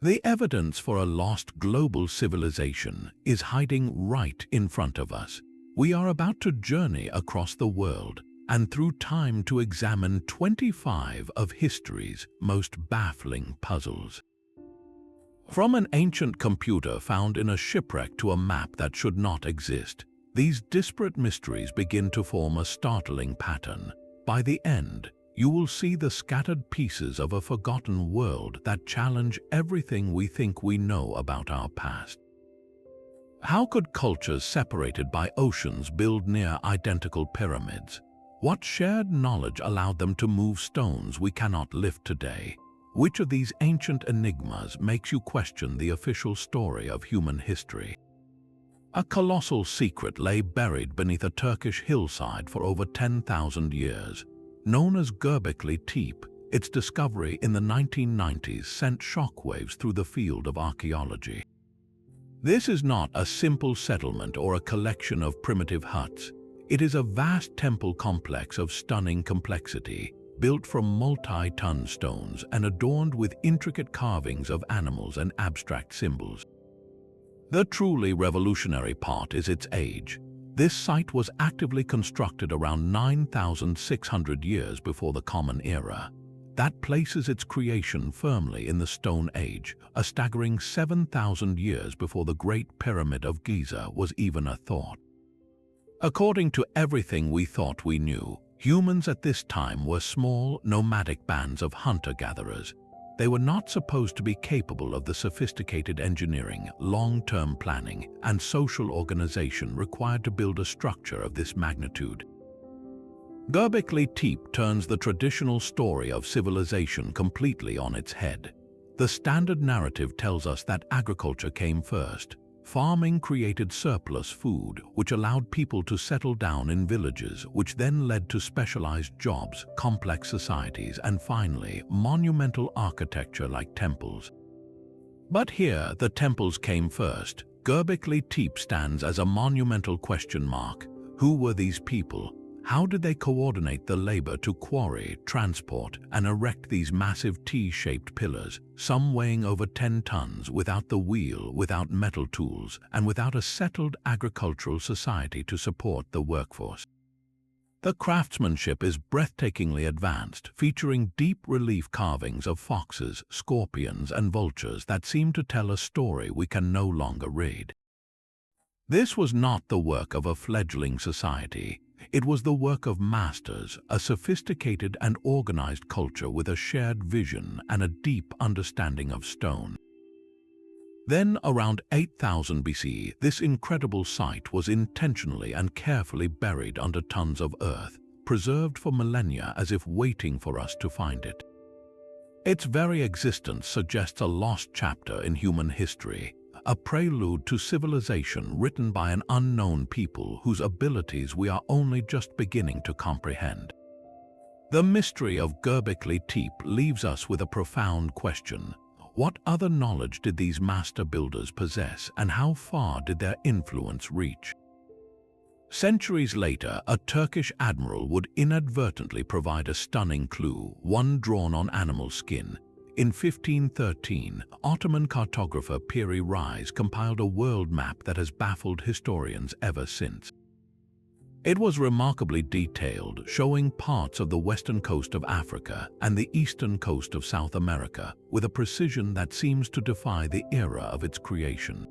The evidence for a lost global civilization is hiding right in front of us. We are about to journey across the world and through time to examine 25 of history's most baffling puzzles. From an ancient computer found in a shipwreck to a map that should not exist, these disparate mysteries begin to form a startling pattern. By the end, you will see the scattered pieces of a forgotten world that challenge everything we think we know about our past. How could cultures separated by oceans build near identical pyramids? What shared knowledge allowed them to move stones we cannot lift today? Which of these ancient enigmas makes you question the official story of human history? A colossal secret lay buried beneath a Turkish hillside for over 10,000 years. Known as Göbekli Tepe, its discovery in the 1990s sent shockwaves through the field of archaeology. This is not a simple settlement or a collection of primitive huts. It is a vast temple complex of stunning complexity, built from multi-ton stones and adorned with intricate carvings of animals and abstract symbols. The truly revolutionary part is its age. This site was actively constructed around 9,600 years before the Common Era. That places its creation firmly in the Stone Age, a staggering 7,000 years before the Great Pyramid of Giza was even a thought. According to everything we thought we knew, humans at this time were small, nomadic bands of hunter-gatherers. They were not supposed to be capable of the sophisticated engineering, long-term planning, and social organization required to build a structure of this magnitude. Göbekli Tepe turns the traditional story of civilization completely on its head. The standard narrative tells us that agriculture came first. Farming created surplus food, which allowed people to settle down in villages, which then led to specialized jobs, complex societies, and finally, monumental architecture like temples. But here, the temples came first. Göbekli Tepe stands as a monumental question mark. Who were these people? How did they coordinate the labor to quarry, transport, and erect these massive T-shaped pillars, some weighing over 10 tons, without the wheel, without metal tools, and without a settled agricultural society to support the workforce? The craftsmanship is breathtakingly advanced, featuring deep relief carvings of foxes, scorpions, and vultures that seem to tell a story we can no longer read. This was not the work of a fledgling society. It was the work of masters, a sophisticated and organized culture with a shared vision and a deep understanding of stone. Then, around 8000 BC, this incredible site was intentionally and carefully buried under tons of earth, preserved for millennia as if waiting for us to find it. Its very existence suggests a lost chapter in human history, a prelude to civilization written by an unknown people whose abilities we are only just beginning to comprehend. The mystery of Göbekli Tepe leaves us with a profound question. What other knowledge did these master builders possess, and how far did their influence reach? Centuries later, a Turkish admiral would inadvertently provide a stunning clue, one drawn on animal skin. In 1513, Ottoman cartographer Piri Reis compiled a world map that has baffled historians ever since. It was remarkably detailed, showing parts of the western coast of Africa and the eastern coast of South America with a precision that seems to defy the era of its creation.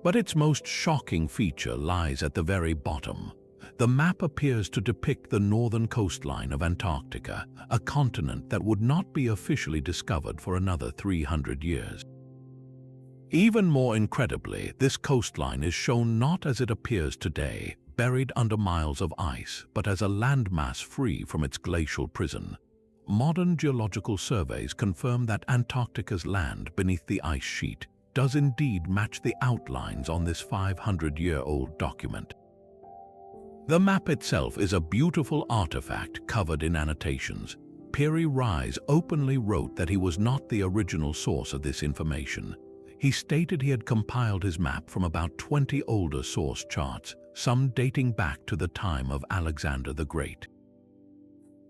But its most shocking feature lies at the very bottom. The map appears to depict the northern coastline of Antarctica, a continent that would not be officially discovered for another 300 years. Even more incredibly, this coastline is shown not as it appears today, buried under miles of ice, but as a landmass free from its glacial prison. Modern geological surveys confirm that Antarctica's land beneath the ice sheet does indeed match the outlines on this 500-year-old document. The map itself is a beautiful artifact covered in annotations. Piri Reis openly wrote that he was not the original source of this information. He stated he had compiled his map from about 20 older source charts, some dating back to the time of Alexander the Great.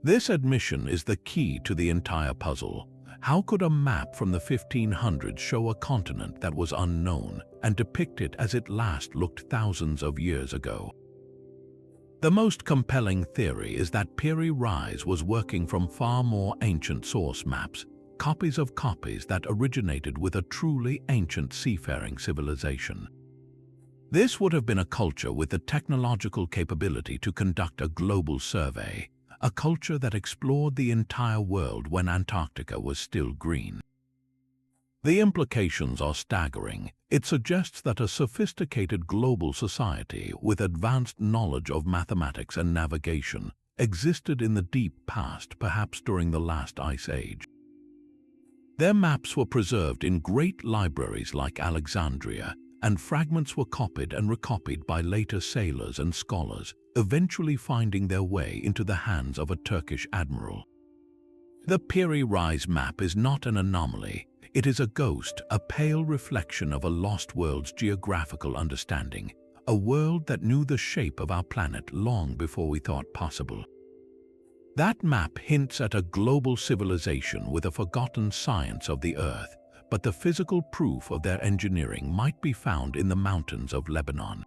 This admission is the key to the entire puzzle. How could a map from the 1500s show a continent that was unknown and depict it as it last looked thousands of years ago? The most compelling theory is that Reis was working from far more ancient source maps, copies of copies that originated with a truly ancient seafaring civilization. This would have been a culture with the technological capability to conduct a global survey, a culture that explored the entire world when Antarctica was still green. The implications are staggering. It suggests that a sophisticated global society with advanced knowledge of mathematics and navigation existed in the deep past, perhaps during the last ice age. Their maps were preserved in great libraries like Alexandria, and fragments were copied and recopied by later sailors and scholars, eventually finding their way into the hands of a Turkish admiral. The Reis map is not an anomaly. It is a ghost, a pale reflection of a lost world's geographical understanding, a world that knew the shape of our planet long before we thought possible. That map hints at a global civilization with a forgotten science of the Earth, but the physical proof of their engineering might be found in the mountains of Lebanon.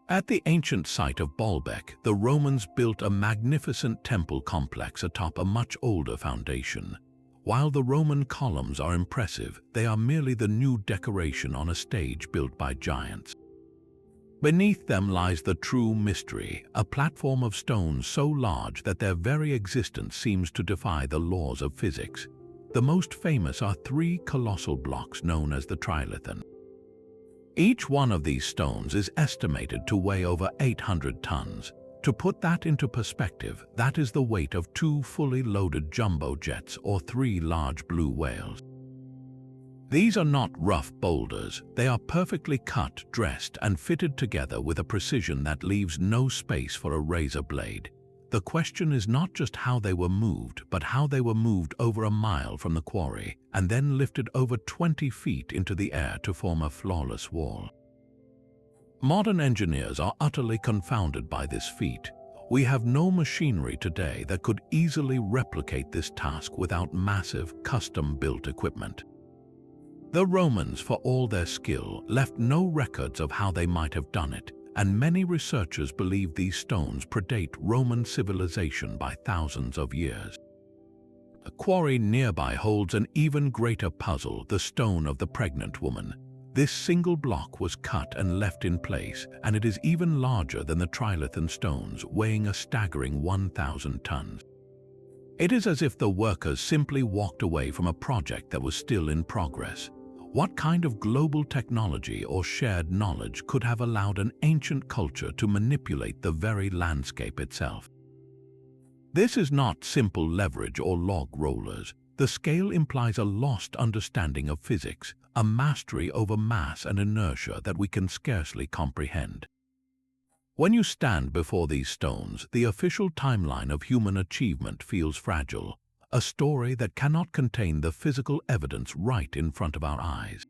At the ancient site of Baalbek, the Romans built a magnificent temple complex atop a much older foundation. While the Roman columns are impressive, they are merely the new decoration on a stage built by giants. Beneath them lies the true mystery, a platform of stones so large that their very existence seems to defy the laws of physics. The most famous are three colossal blocks known as the trilithon. Each one of these stones is estimated to weigh over 800 tons. To put that into perspective, that is the weight of 2 fully loaded jumbo jets or 3 large blue whales. These are not rough boulders. They are perfectly cut, dressed, and fitted together with a precision that leaves no space for a razor blade. The question is not just how they were moved, but how they were moved over a mile from the quarry and then lifted over 20 feet into the air to form a flawless wall. Modern engineers are utterly confounded by this feat. We have no machinery today that could easily replicate this task without massive, custom-built equipment. The Romans, for all their skill, left no records of how they might have done it, and many researchers believe these stones predate Roman civilization by thousands of years. A quarry nearby holds an even greater puzzle, the stone of the pregnant woman. This single block was cut and left in place, and it is even larger than the trilithon stones, weighing a staggering 1,000 tons. It is as if the workers simply walked away from a project that was still in progress. What kind of global technology or shared knowledge could have allowed an ancient culture to manipulate the very landscape itself? This is not simple leverage or log rollers. The scale implies a lost understanding of physics, a mastery over mass and inertia that we can scarcely comprehend. When you stand before these stones, the official timeline of human achievement feels fragile, a story that cannot contain the physical evidence right in front of our eyes.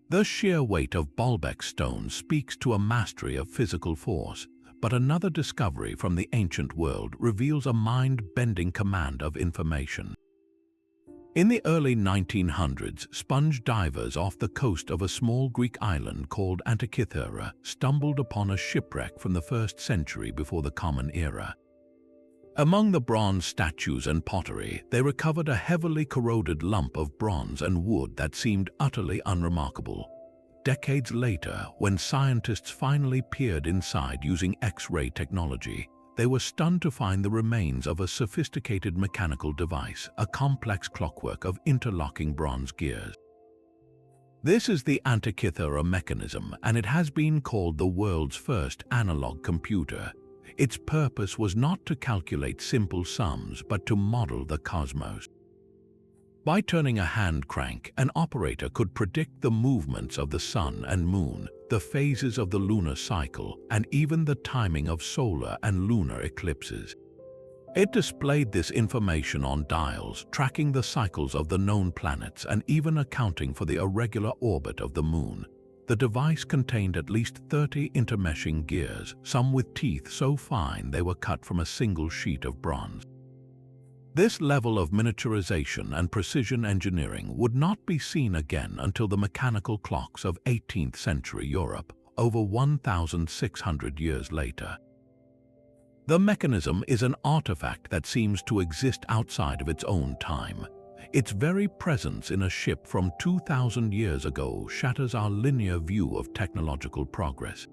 The sheer weight of Baalbek stone speaks to a mastery of physical force, but another discovery from the ancient world reveals a mind-bending command of information. In the early 1900s, sponge divers off the coast of a small Greek island called Antikythera stumbled upon a shipwreck from the 1st century before the Common Era. Among the bronze statues and pottery, they recovered a heavily corroded lump of bronze and wood that seemed utterly unremarkable. Decades later, when scientists finally peered inside using X-ray technology, they were stunned to find the remains of a sophisticated mechanical device, a complex clockwork of interlocking bronze gears. This is the Antikythera mechanism, and it has been called the world's first analog computer. Its purpose was not to calculate simple sums, but to model the cosmos. By turning a hand crank, an operator could predict the movements of the sun and moon, the phases of the lunar cycle, and even the timing of solar and lunar eclipses. It displayed this information on dials, tracking the cycles of the known planets and even accounting for the irregular orbit of the moon. The device contained at least 30 intermeshing gears, some with teeth so fine they were cut from a single sheet of bronze. This level of miniaturization and precision engineering would not be seen again until the mechanical clocks of 18th century Europe, over 1,600 years later. The mechanism is an artifact that seems to exist outside of its own time. Its very presence in a ship from 2,000 years ago shatters our linear view of technological progress.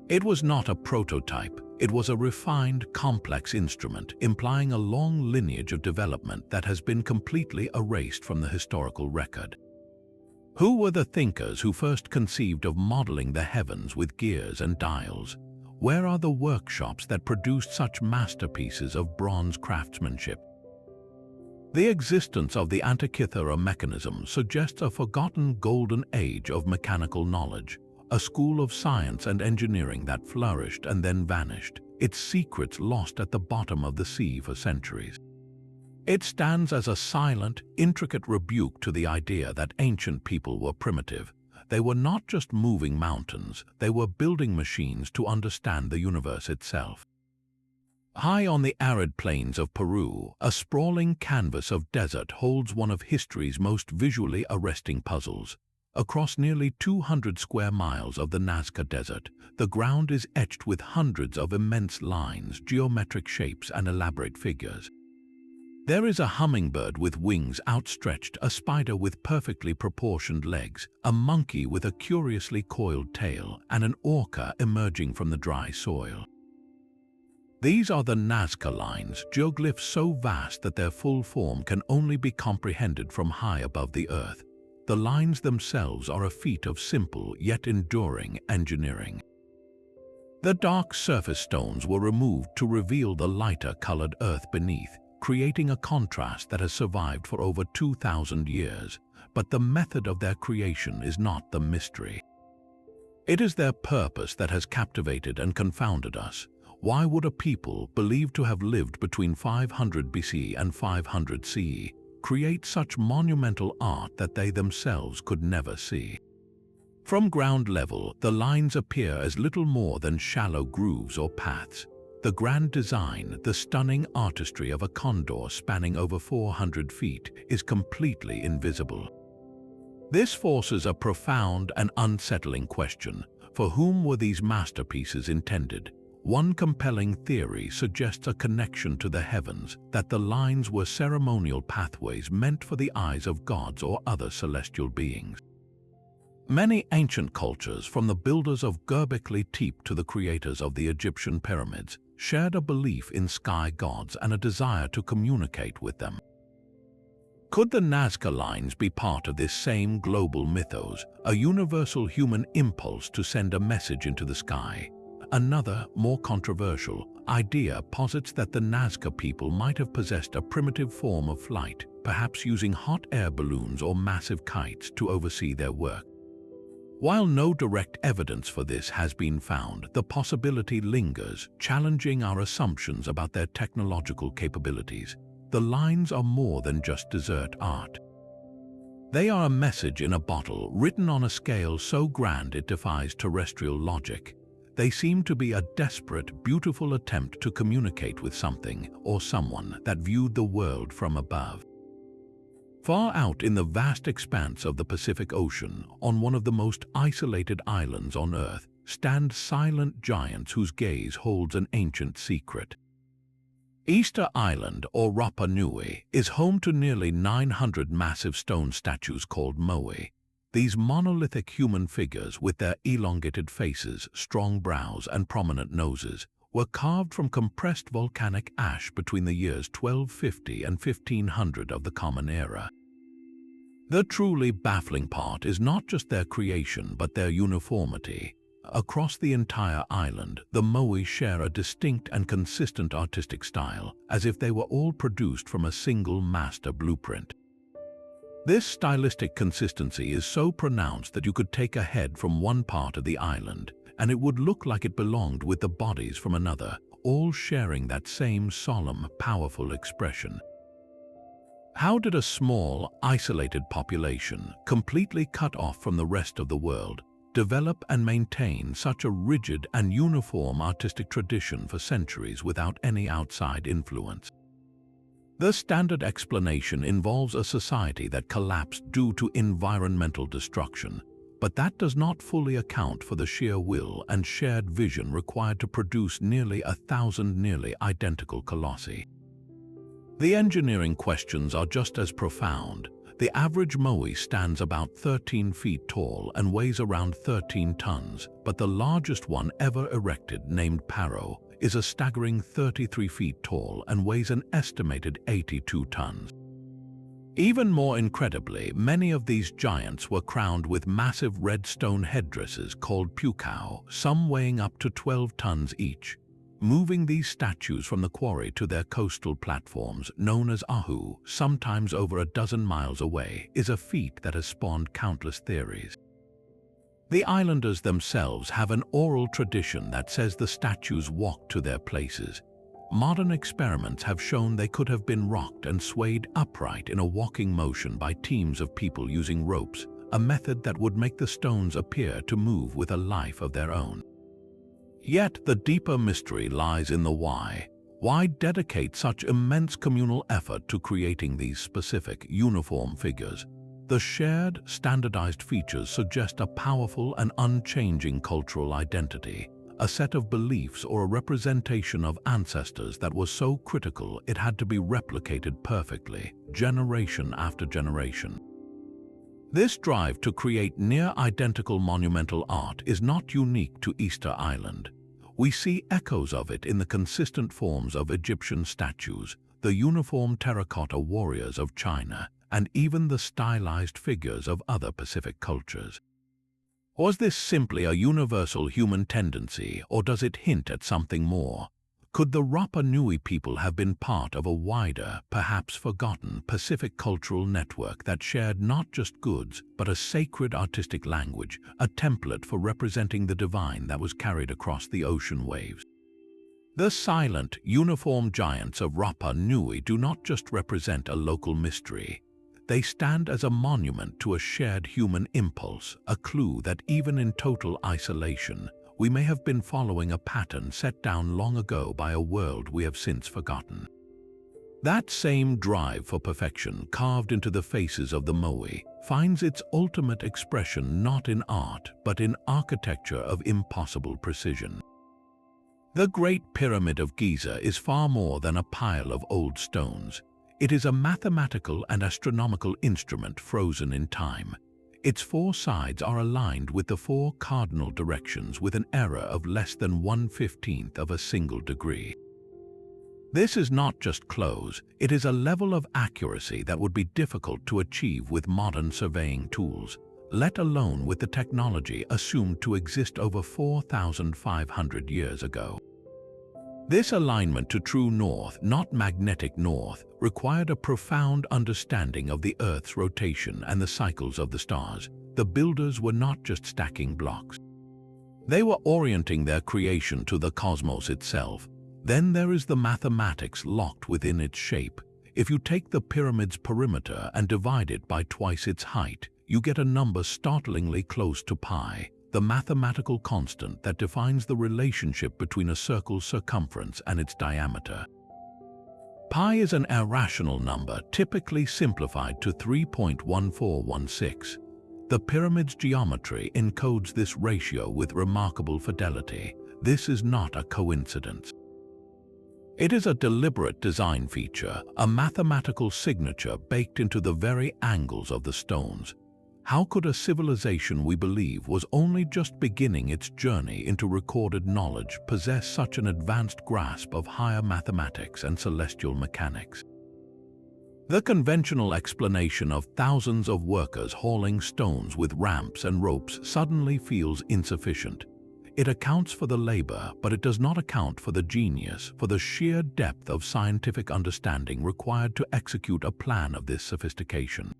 It was not a prototype, it was a refined, complex instrument, implying a long lineage of development that has been completely erased from the historical record. Who were the thinkers who first conceived of modeling the heavens with gears and dials? Where are the workshops that produced such masterpieces of bronze craftsmanship? The existence of the Antikythera mechanism suggests a forgotten golden age of mechanical knowledge, a school of science and engineering that flourished and then vanished, its secrets lost at the bottom of the sea for centuries. It stands as a silent, intricate rebuke to the idea that ancient people were primitive. They were not just moving mountains, they were building machines to understand the universe itself. High on the arid plains of Peru, a sprawling canvas of desert holds one of history's most visually arresting puzzles. Across nearly 200 square miles of the Nazca Desert, the ground is etched with hundreds of immense lines, geometric shapes, and elaborate figures. There is a hummingbird with wings outstretched, a spider with perfectly proportioned legs, a monkey with a curiously coiled tail, and an orca emerging from the dry soil. These are the Nazca lines, geoglyphs so vast that their full form can only be comprehended from high above the earth. The lines themselves are a feat of simple yet enduring engineering. The dark surface stones were removed to reveal the lighter-colored earth beneath, creating a contrast that has survived for over 2,000 years. But the method of their creation is not the mystery. It is their purpose that has captivated and confounded us. Why would a people believed to have lived between 500 BC and 500 CE create such monumental art that they themselves could never see? From ground level, the lines appear as little more than shallow grooves or paths. The grand design, the stunning artistry of a condor spanning over 400 feet, is completely invisible. This forces a profound and unsettling question. For whom were these masterpieces intended? One compelling theory suggests a connection to the heavens, that the lines were ceremonial pathways meant for the eyes of gods or other celestial beings. Many ancient cultures, from the builders of Göbekli Tepe to the creators of the Egyptian pyramids, shared a belief in sky gods and a desire to communicate with them. Could the Nazca lines be part of this same global mythos, a universal human impulse to send a message into the sky? Another, more controversial, idea posits that the Nazca people might have possessed a primitive form of flight, perhaps using hot air balloons or massive kites to oversee their work. While no direct evidence for this has been found, the possibility lingers, challenging our assumptions about their technological capabilities. The lines are more than just desert art. They are a message in a bottle, written on a scale so grand it defies terrestrial logic. They seem to be a desperate, beautiful attempt to communicate with something or someone that viewed the world from above. Far out in the vast expanse of the Pacific Ocean, on one of the most isolated islands on Earth, stand silent giants whose gaze holds an ancient secret. Easter Island, or Rapa Nui, is home to nearly 900 massive stone statues called moai. These monolithic human figures, with their elongated faces, strong brows, and prominent noses, were carved from compressed volcanic ash between the years 1250 and 1500 of the Common Era. The truly baffling part is not just their creation, but their uniformity. Across the entire island, the moai share a distinct and consistent artistic style, as if they were all produced from a single master blueprint. This stylistic consistency is so pronounced that you could take a head from one part of the island, and it would look like it belonged with the bodies from another, all sharing that same solemn, powerful expression. How did a small, isolated population, completely cut off from the rest of the world, develop and maintain such a rigid and uniform artistic tradition for centuries without any outside influence? The standard explanation involves a society that collapsed due to environmental destruction, but that does not fully account for the sheer will and shared vision required to produce nearly 1,000 nearly identical colossi. The engineering questions are just as profound. The average moai stands about 13 feet tall and weighs around 13 tons, but the largest one ever erected, named Paro, is a staggering 33 feet tall and weighs an estimated 82 tons. Even more incredibly, many of these giants were crowned with massive red stone headdresses called pukao, some weighing up to 12 tons each. Moving these statues from the quarry to their coastal platforms, known as ahu, sometimes over a dozen miles away, is a feat that has spawned countless theories. The islanders themselves have an oral tradition that says the statues walked to their places. Modern experiments have shown they could have been rocked and swayed upright in a walking motion by teams of people using ropes, a method that would make the stones appear to move with a life of their own. Yet the deeper mystery lies in the why. Why dedicate such immense communal effort to creating these specific, uniform figures? The shared, standardized features suggest a powerful and unchanging cultural identity, a set of beliefs or a representation of ancestors that was so critical it had to be replicated perfectly, generation after generation. This drive to create near-identical monumental art is not unique to Easter Island. We see echoes of it in the consistent forms of Egyptian statues, the uniform terracotta warriors of China, and even the stylized figures of other Pacific cultures. Was this simply a universal human tendency, or does it hint at something more? Could the Rapa Nui people have been part of a wider, perhaps forgotten, Pacific cultural network that shared not just goods, but a sacred artistic language, a template for representing the divine that was carried across the ocean waves? The silent, uniform giants of Rapa Nui do not just represent a local mystery. They stand as a monument to a shared human impulse, a clue that even in total isolation, we may have been following a pattern set down long ago by a world we have since forgotten. That same drive for perfection carved into the faces of the moai finds its ultimate expression not in art, but in architecture of impossible precision. The Great Pyramid of Giza is far more than a pile of old stones. It is a mathematical and astronomical instrument frozen in time. Its four sides are aligned with the four cardinal directions with an error of less than 1/15 of a single degree. This is not just close, it is a level of accuracy that would be difficult to achieve with modern surveying tools, let alone with the technology assumed to exist over 4,500 years ago. This alignment to true north, not magnetic north, required a profound understanding of the Earth's rotation and the cycles of the stars. The builders were not just stacking blocks. They were orienting their creation to the cosmos itself. Then there is the mathematics locked within its shape. If you take the pyramid's perimeter and divide it by twice its height, you get a number startlingly close to pi, the mathematical constant that defines the relationship between a circle's circumference and its diameter. Pi is an irrational number, typically simplified to 3.1416. The pyramid's geometry encodes this ratio with remarkable fidelity. This is not a coincidence. It is a deliberate design feature, a mathematical signature baked into the very angles of the stones. How could a civilization we believe was only just beginning its journey into recorded knowledge possess such an advanced grasp of higher mathematics and celestial mechanics? The conventional explanation of thousands of workers hauling stones with ramps and ropes suddenly feels insufficient. It accounts for the labor, but it does not account for the genius, for the sheer depth of scientific understanding required to execute a plan of this sophistication.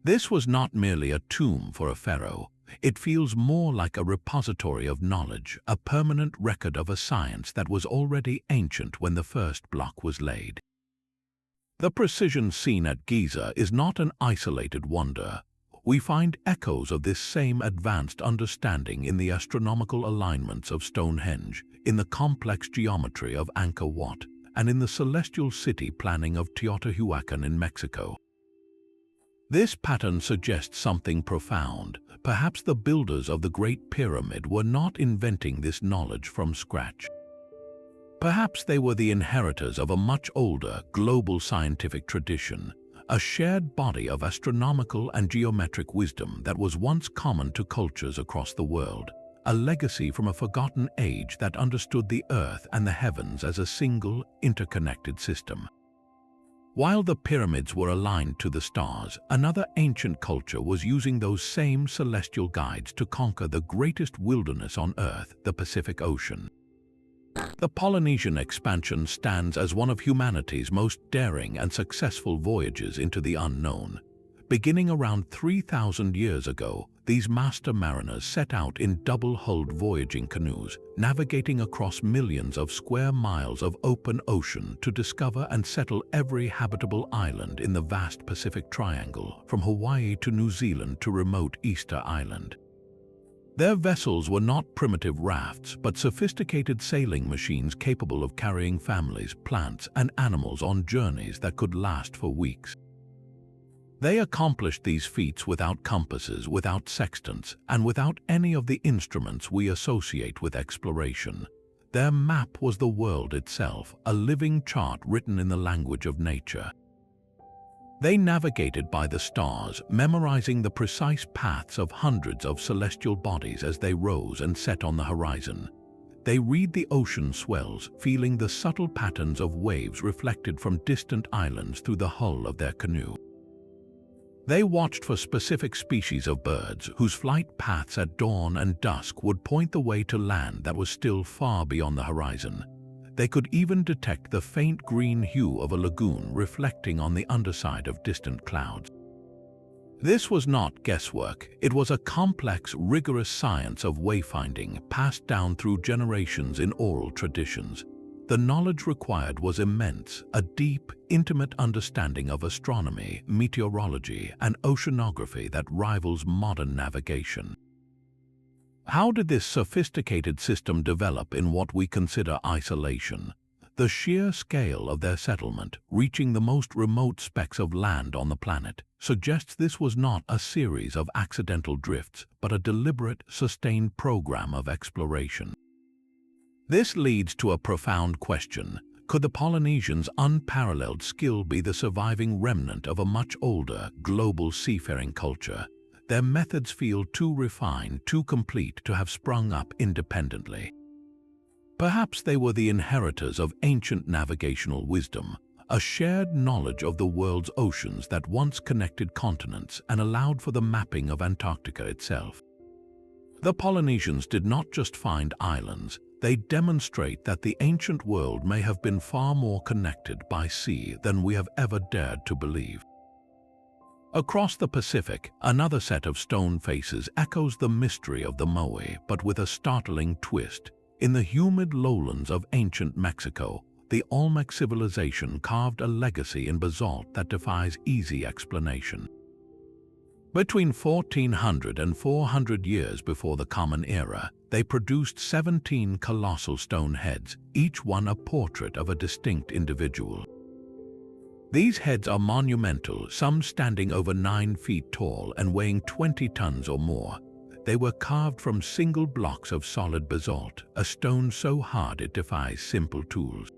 This was not merely a tomb for a pharaoh. It feels more like a repository of knowledge, a permanent record of a science that was already ancient when the first block was laid. The precision seen at Giza is not an isolated wonder. We find echoes of this same advanced understanding in the astronomical alignments of Stonehenge, in the complex geometry of Angkor Wat, and in the celestial city planning of Teotihuacan in Mexico. This pattern suggests something profound. Perhaps the builders of the Great Pyramid were not inventing this knowledge from scratch. Perhaps they were the inheritors of a much older, global scientific tradition, a shared body of astronomical and geometric wisdom that was once common to cultures across the world, a legacy from a forgotten age that understood the Earth and the heavens as a single, interconnected system. While the pyramids were aligned to the stars, another ancient culture was using those same celestial guides to conquer the greatest wilderness on Earth, the Pacific Ocean. The Polynesian expansion stands as one of humanity's most daring and successful voyages into the unknown. Beginning around 3,000 years ago, these master mariners set out in double-hulled voyaging canoes, navigating across millions of square miles of open ocean to discover and settle every habitable island in the vast Pacific Triangle, from Hawaii to New Zealand to remote Easter Island. Their vessels were not primitive rafts, but sophisticated sailing machines capable of carrying families, plants, and animals on journeys that could last for weeks. They accomplished these feats without compasses, without sextants, and without any of the instruments we associate with exploration. Their map was the world itself, a living chart written in the language of nature. They navigated by the stars, memorizing the precise paths of hundreds of celestial bodies as they rose and set on the horizon. They read the ocean swells, feeling the subtle patterns of waves reflected from distant islands through the hull of their canoe. They watched for specific species of birds whose flight paths at dawn and dusk would point the way to land that was still far beyond the horizon. They could even detect the faint green hue of a lagoon reflecting on the underside of distant clouds. This was not guesswork. It was a complex, rigorous science of wayfinding passed down through generations in oral traditions. The knowledge required was immense, a deep, intimate understanding of astronomy, meteorology, and oceanography that rivals modern navigation. How did this sophisticated system develop in what we consider isolation? The sheer scale of their settlement, reaching the most remote specks of land on the planet, suggests this was not a series of accidental drifts, but a deliberate, sustained program of exploration. This leads to a profound question. Could the Polynesians' unparalleled skill be the surviving remnant of a much older, global seafaring culture? Their methods feel too refined, too complete to have sprung up independently. Perhaps they were the inheritors of ancient navigational wisdom, a shared knowledge of the world's oceans that once connected continents and allowed for the mapping of Antarctica itself. The Polynesians did not just find islands, they demonstrate that the ancient world may have been far more connected by sea than we have ever dared to believe. Across the Pacific, another set of stone faces echoes the mystery of the Moe, but with a startling twist. In the humid lowlands of ancient Mexico, the Olmec civilization carved a legacy in basalt that defies easy explanation. Between 1400 and 400 years before the Common Era, they produced 17 colossal stone heads, each one a portrait of a distinct individual. These heads are monumental, some standing over 9 feet tall and weighing 20 tons or more. They were carved from single blocks of solid basalt, a stone so hard it defies simple tools.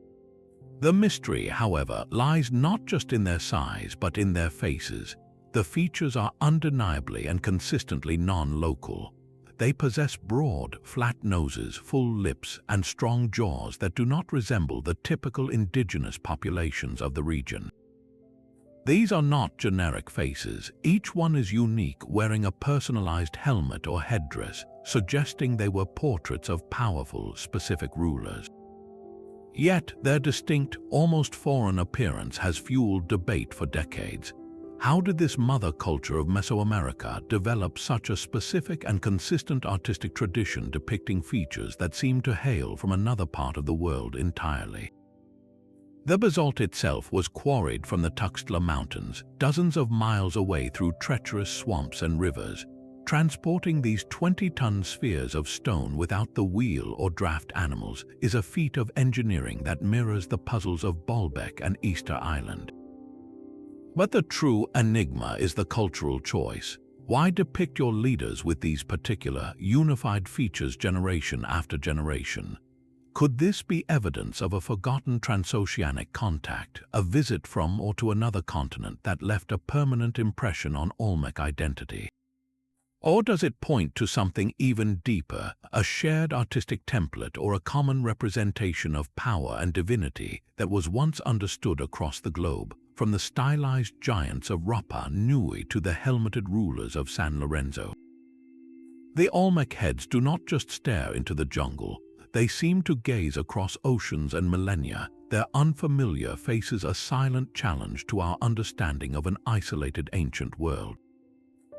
The mystery, however, lies not just in their size but in their faces. The features are undeniably and consistently non-local. They possess broad, flat noses, full lips, and strong jaws that do not resemble the typical indigenous populations of the region. These are not generic faces. Each one is unique, wearing a personalized helmet or headdress, suggesting they were portraits of powerful, specific rulers. Yet, their distinct, almost foreign appearance has fueled debate for decades. How did this mother culture of Mesoamerica develop such a specific and consistent artistic tradition depicting features that seem to hail from another part of the world entirely? The basalt itself was quarried from the Tuxtla Mountains, dozens of miles away through treacherous swamps and rivers. Transporting these 20-ton spheres of stone without the wheel or draft animals is a feat of engineering that mirrors the puzzles of Baalbek and Easter Island. But the true enigma is the cultural choice. Why depict your leaders with these particular, unified features generation after generation? Could this be evidence of a forgotten transoceanic contact, a visit from or to another continent that left a permanent impression on Olmec identity? Or does it point to something even deeper, a shared artistic template or a common representation of power and divinity that was once understood across the globe, from the stylized giants of Rapa Nui to the helmeted rulers of San Lorenzo? The Olmec heads do not just stare into the jungle, they seem to gaze across oceans and millennia. Their unfamiliar faces a silent challenge to our understanding of an isolated ancient world.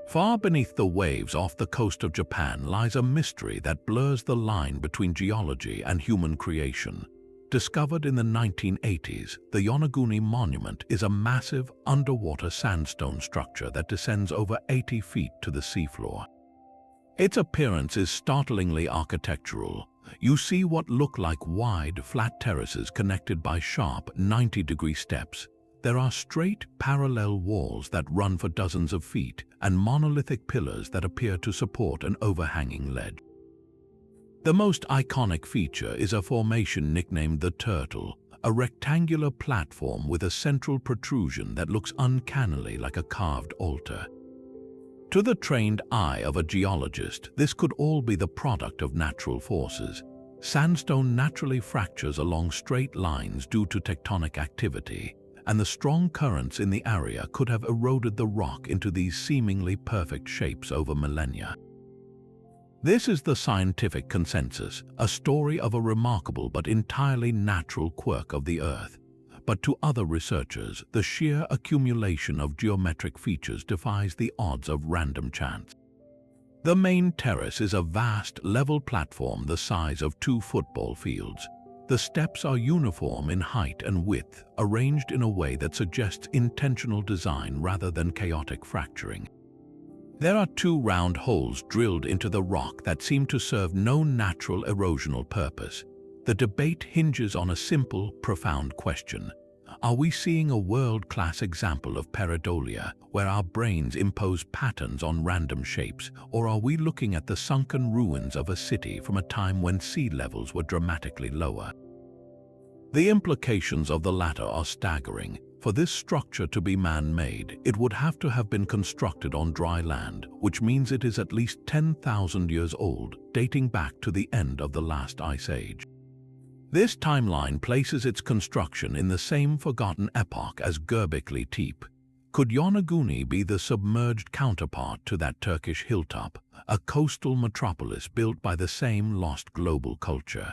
Far beneath the waves off the coast of Japan lies a mystery that blurs the line between geology and human creation. Discovered in the 1980s, the Yonaguni Monument is a massive underwater sandstone structure that descends over 80 feet to the seafloor. Its appearance is startlingly architectural. You see what look like wide, flat terraces connected by sharp 90-degree steps. There are straight, parallel walls that run for dozens of feet and monolithic pillars that appear to support an overhanging ledge. The most iconic feature is a formation nicknamed the Turtle, a rectangular platform with a central protrusion that looks uncannily like a carved altar. To the trained eye of a geologist, this could all be the product of natural forces. Sandstone naturally fractures along straight lines due to tectonic activity, and the strong currents in the area could have eroded the rock into these seemingly perfect shapes over millennia. This is the scientific consensus, a story of a remarkable but entirely natural quirk of the Earth. But to other researchers, the sheer accumulation of geometric features defies the odds of random chance. The main terrace is a vast, level platform the size of 2 football fields. The steps are uniform in height and width, arranged in a way that suggests intentional design rather than chaotic fracturing. There are 2 round holes drilled into the rock that seem to serve no natural erosional purpose. The debate hinges on a simple, profound question. Are we seeing a world-class example of pareidolia, where our brains impose patterns on random shapes, or are we looking at the sunken ruins of a city from a time when sea levels were dramatically lower? The implications of the latter are staggering. For this structure to be man-made, it would have to have been constructed on dry land, which means it is at least 10,000 years old, dating back to the end of the last ice age. This timeline places its construction in the same forgotten epoch as Göbekli Tepe. Could Yonaguni be the submerged counterpart to that Turkish hilltop, a coastal metropolis built by the same lost global culture?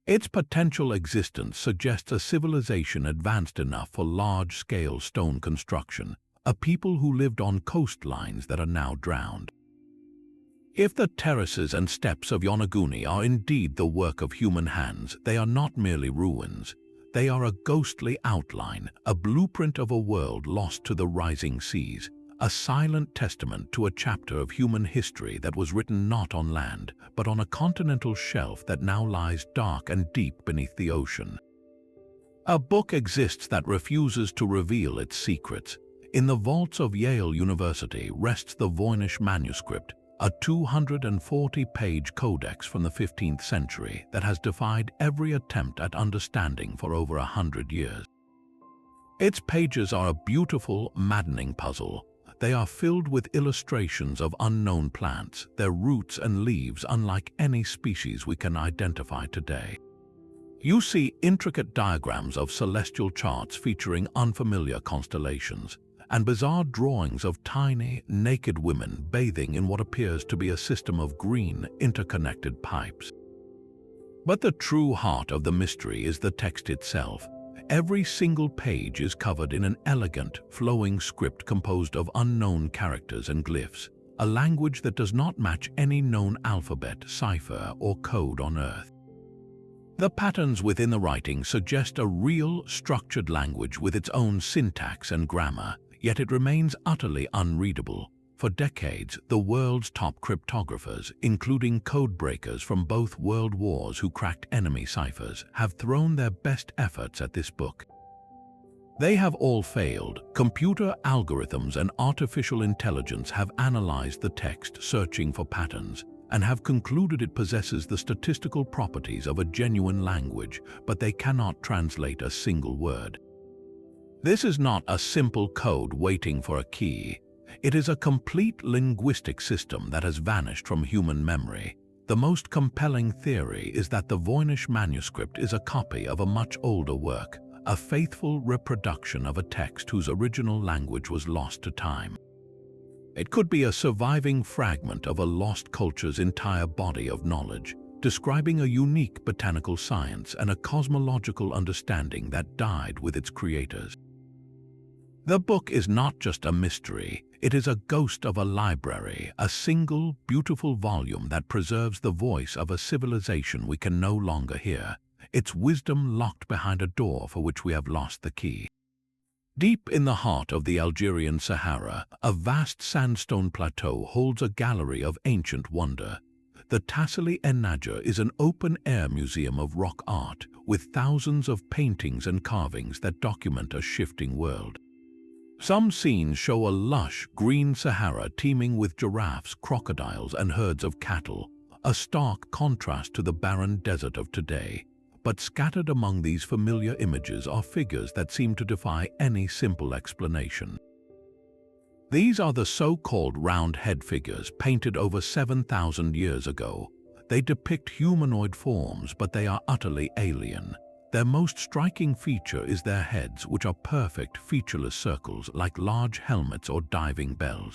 Its potential existence suggests a civilization advanced enough for large-scale stone construction, a people who lived on coastlines that are now drowned. If the terraces and steps of Yonaguni are indeed the work of human hands, they are not merely ruins. They are a ghostly outline, a blueprint of a world lost to the rising seas, a silent testament to a chapter of human history that was written not on land, but on a continental shelf that now lies dark and deep beneath the ocean. A book exists that refuses to reveal its secrets. In the vaults of Yale University rests the Voynich manuscript, a 240-page codex from the 15th century that has defied every attempt at understanding for over 100 years. Its pages are a beautiful, maddening puzzle. They are filled with illustrations of unknown plants, their roots and leaves unlike any species we can identify today. You see intricate diagrams of celestial charts featuring unfamiliar constellations, and bizarre drawings of tiny, naked women bathing in what appears to be a system of green, interconnected pipes. But the true heart of the mystery is the text itself. Every single page is covered in an elegant, flowing script composed of unknown characters and glyphs, a language that does not match any known alphabet, cipher, or code on Earth. The patterns within the writing suggest a real, structured language with its own syntax and grammar, yet it remains utterly unreadable. For decades, the world's top cryptographers, including codebreakers from both world wars who cracked enemy ciphers, have thrown their best efforts at this book. They have all failed. Computer algorithms and artificial intelligence have analyzed the text, searching for patterns, and have concluded it possesses the statistical properties of a genuine language, but they cannot translate a single word. This is not a simple code waiting for a key. It is a complete linguistic system that has vanished from human memory. The most compelling theory is that the Voynich manuscript is a copy of a much older work, a faithful reproduction of a text whose original language was lost to time. It could be a surviving fragment of a lost culture's entire body of knowledge, describing a unique botanical science and a cosmological understanding that died with its creators. The book is not just a mystery, it is a ghost of a library, a single, beautiful volume that preserves the voice of a civilization we can no longer hear, its wisdom locked behind a door for which we have lost the key. Deep in the heart of the Algerian Sahara, a vast sandstone plateau holds a gallery of ancient wonder. The Tassili Ennager is an open-air museum of rock art with thousands of paintings and carvings that document a shifting world. Some scenes show a lush, green Sahara teeming with giraffes, crocodiles, and herds of cattle, a stark contrast to the barren desert of today. But scattered among these familiar images are figures that seem to defy any simple explanation. These are the so-called round-head figures painted over 7,000 years ago. They depict humanoid forms, but they are utterly alien. Their most striking feature is their heads, which are perfect, featureless circles like large helmets or diving bells.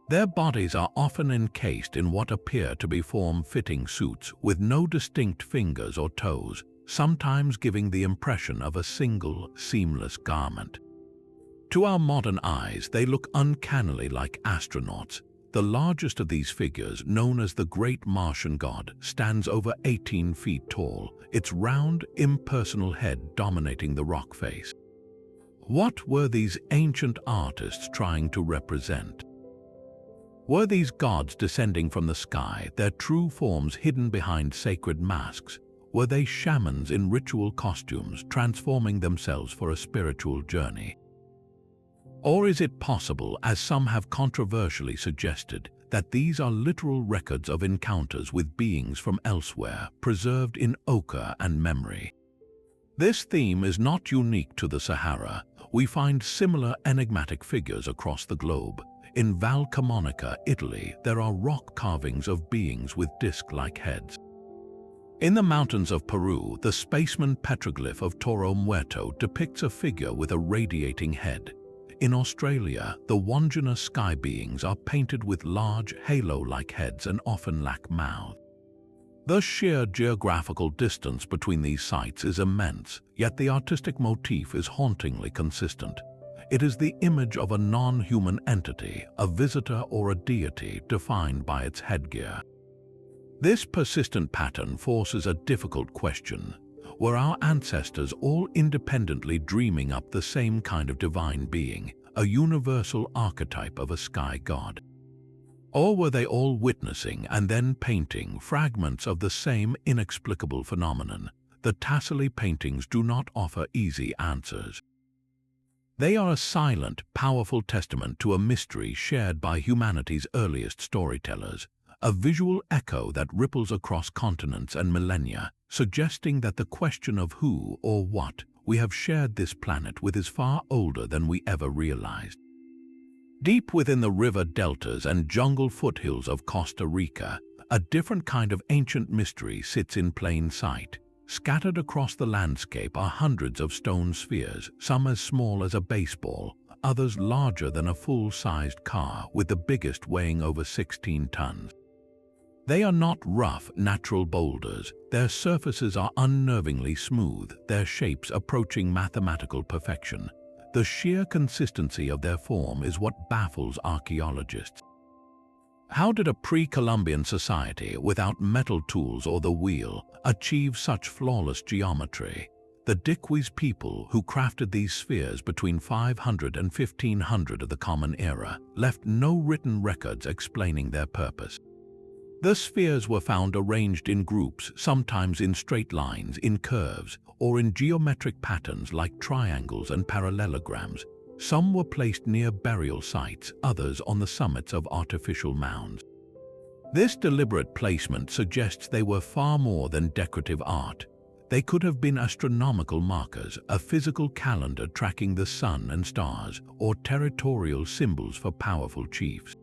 Their bodies are often encased in what appear to be form-fitting suits with no distinct fingers or toes, sometimes giving the impression of a single, seamless garment. To our modern eyes, they look uncannily like astronauts. The largest of these figures, known as the Great Martian God, stands over 18 feet tall, its round, impersonal head dominating the rock face. What were these ancient artists trying to represent? Were these gods descending from the sky, their true forms hidden behind sacred masks? Were they shamans in ritual costumes, transforming themselves for a spiritual journey? Or is it possible, as some have controversially suggested, that these are literal records of encounters with beings from elsewhere, preserved in ochre and memory? This theme is not unique to the Sahara. We find similar enigmatic figures across the globe. In Val Camonica, Italy, there are rock carvings of beings with disc-like heads. In the mountains of Peru, the spaceman petroglyph of Toro Muerto depicts a figure with a radiating head. In Australia, the Wandjina sky beings are painted with large, halo-like heads and often lack mouths. The sheer geographical distance between these sites is immense, yet the artistic motif is hauntingly consistent. It is the image of a non-human entity, a visitor or a deity defined by its headgear. This persistent pattern forces a difficult question. Were our ancestors all independently dreaming up the same kind of divine being, a universal archetype of a sky god? Or were they all witnessing and then painting fragments of the same inexplicable phenomenon? The Tassili paintings do not offer easy answers. They are a silent, powerful testament to a mystery shared by humanity's earliest storytellers, a visual echo that ripples across continents and millennia, suggesting that the question of who or what we have shared this planet with is far older than we ever realized. Deep within the river deltas and jungle foothills of Costa Rica, a different kind of ancient mystery sits in plain sight. Scattered across the landscape are hundreds of stone spheres, some as small as a baseball, others larger than a full-sized car, with the biggest weighing over 16 tons. They are not rough, natural boulders. Their surfaces are unnervingly smooth, their shapes approaching mathematical perfection. The sheer consistency of their form is what baffles archaeologists. How did a pre-Columbian society without metal tools or the wheel achieve such flawless geometry? The Dickwes people who crafted these spheres between 500 and 1500 of the Common Era left no written records explaining their purpose. The spheres were found arranged in groups, sometimes in straight lines, in curves, or in geometric patterns like triangles and parallelograms. Some were placed near burial sites, others on the summits of artificial mounds. This deliberate placement suggests they were far more than decorative art. They could have been astronomical markers, a physical calendar tracking the sun and stars, or territorial symbols for powerful chiefs.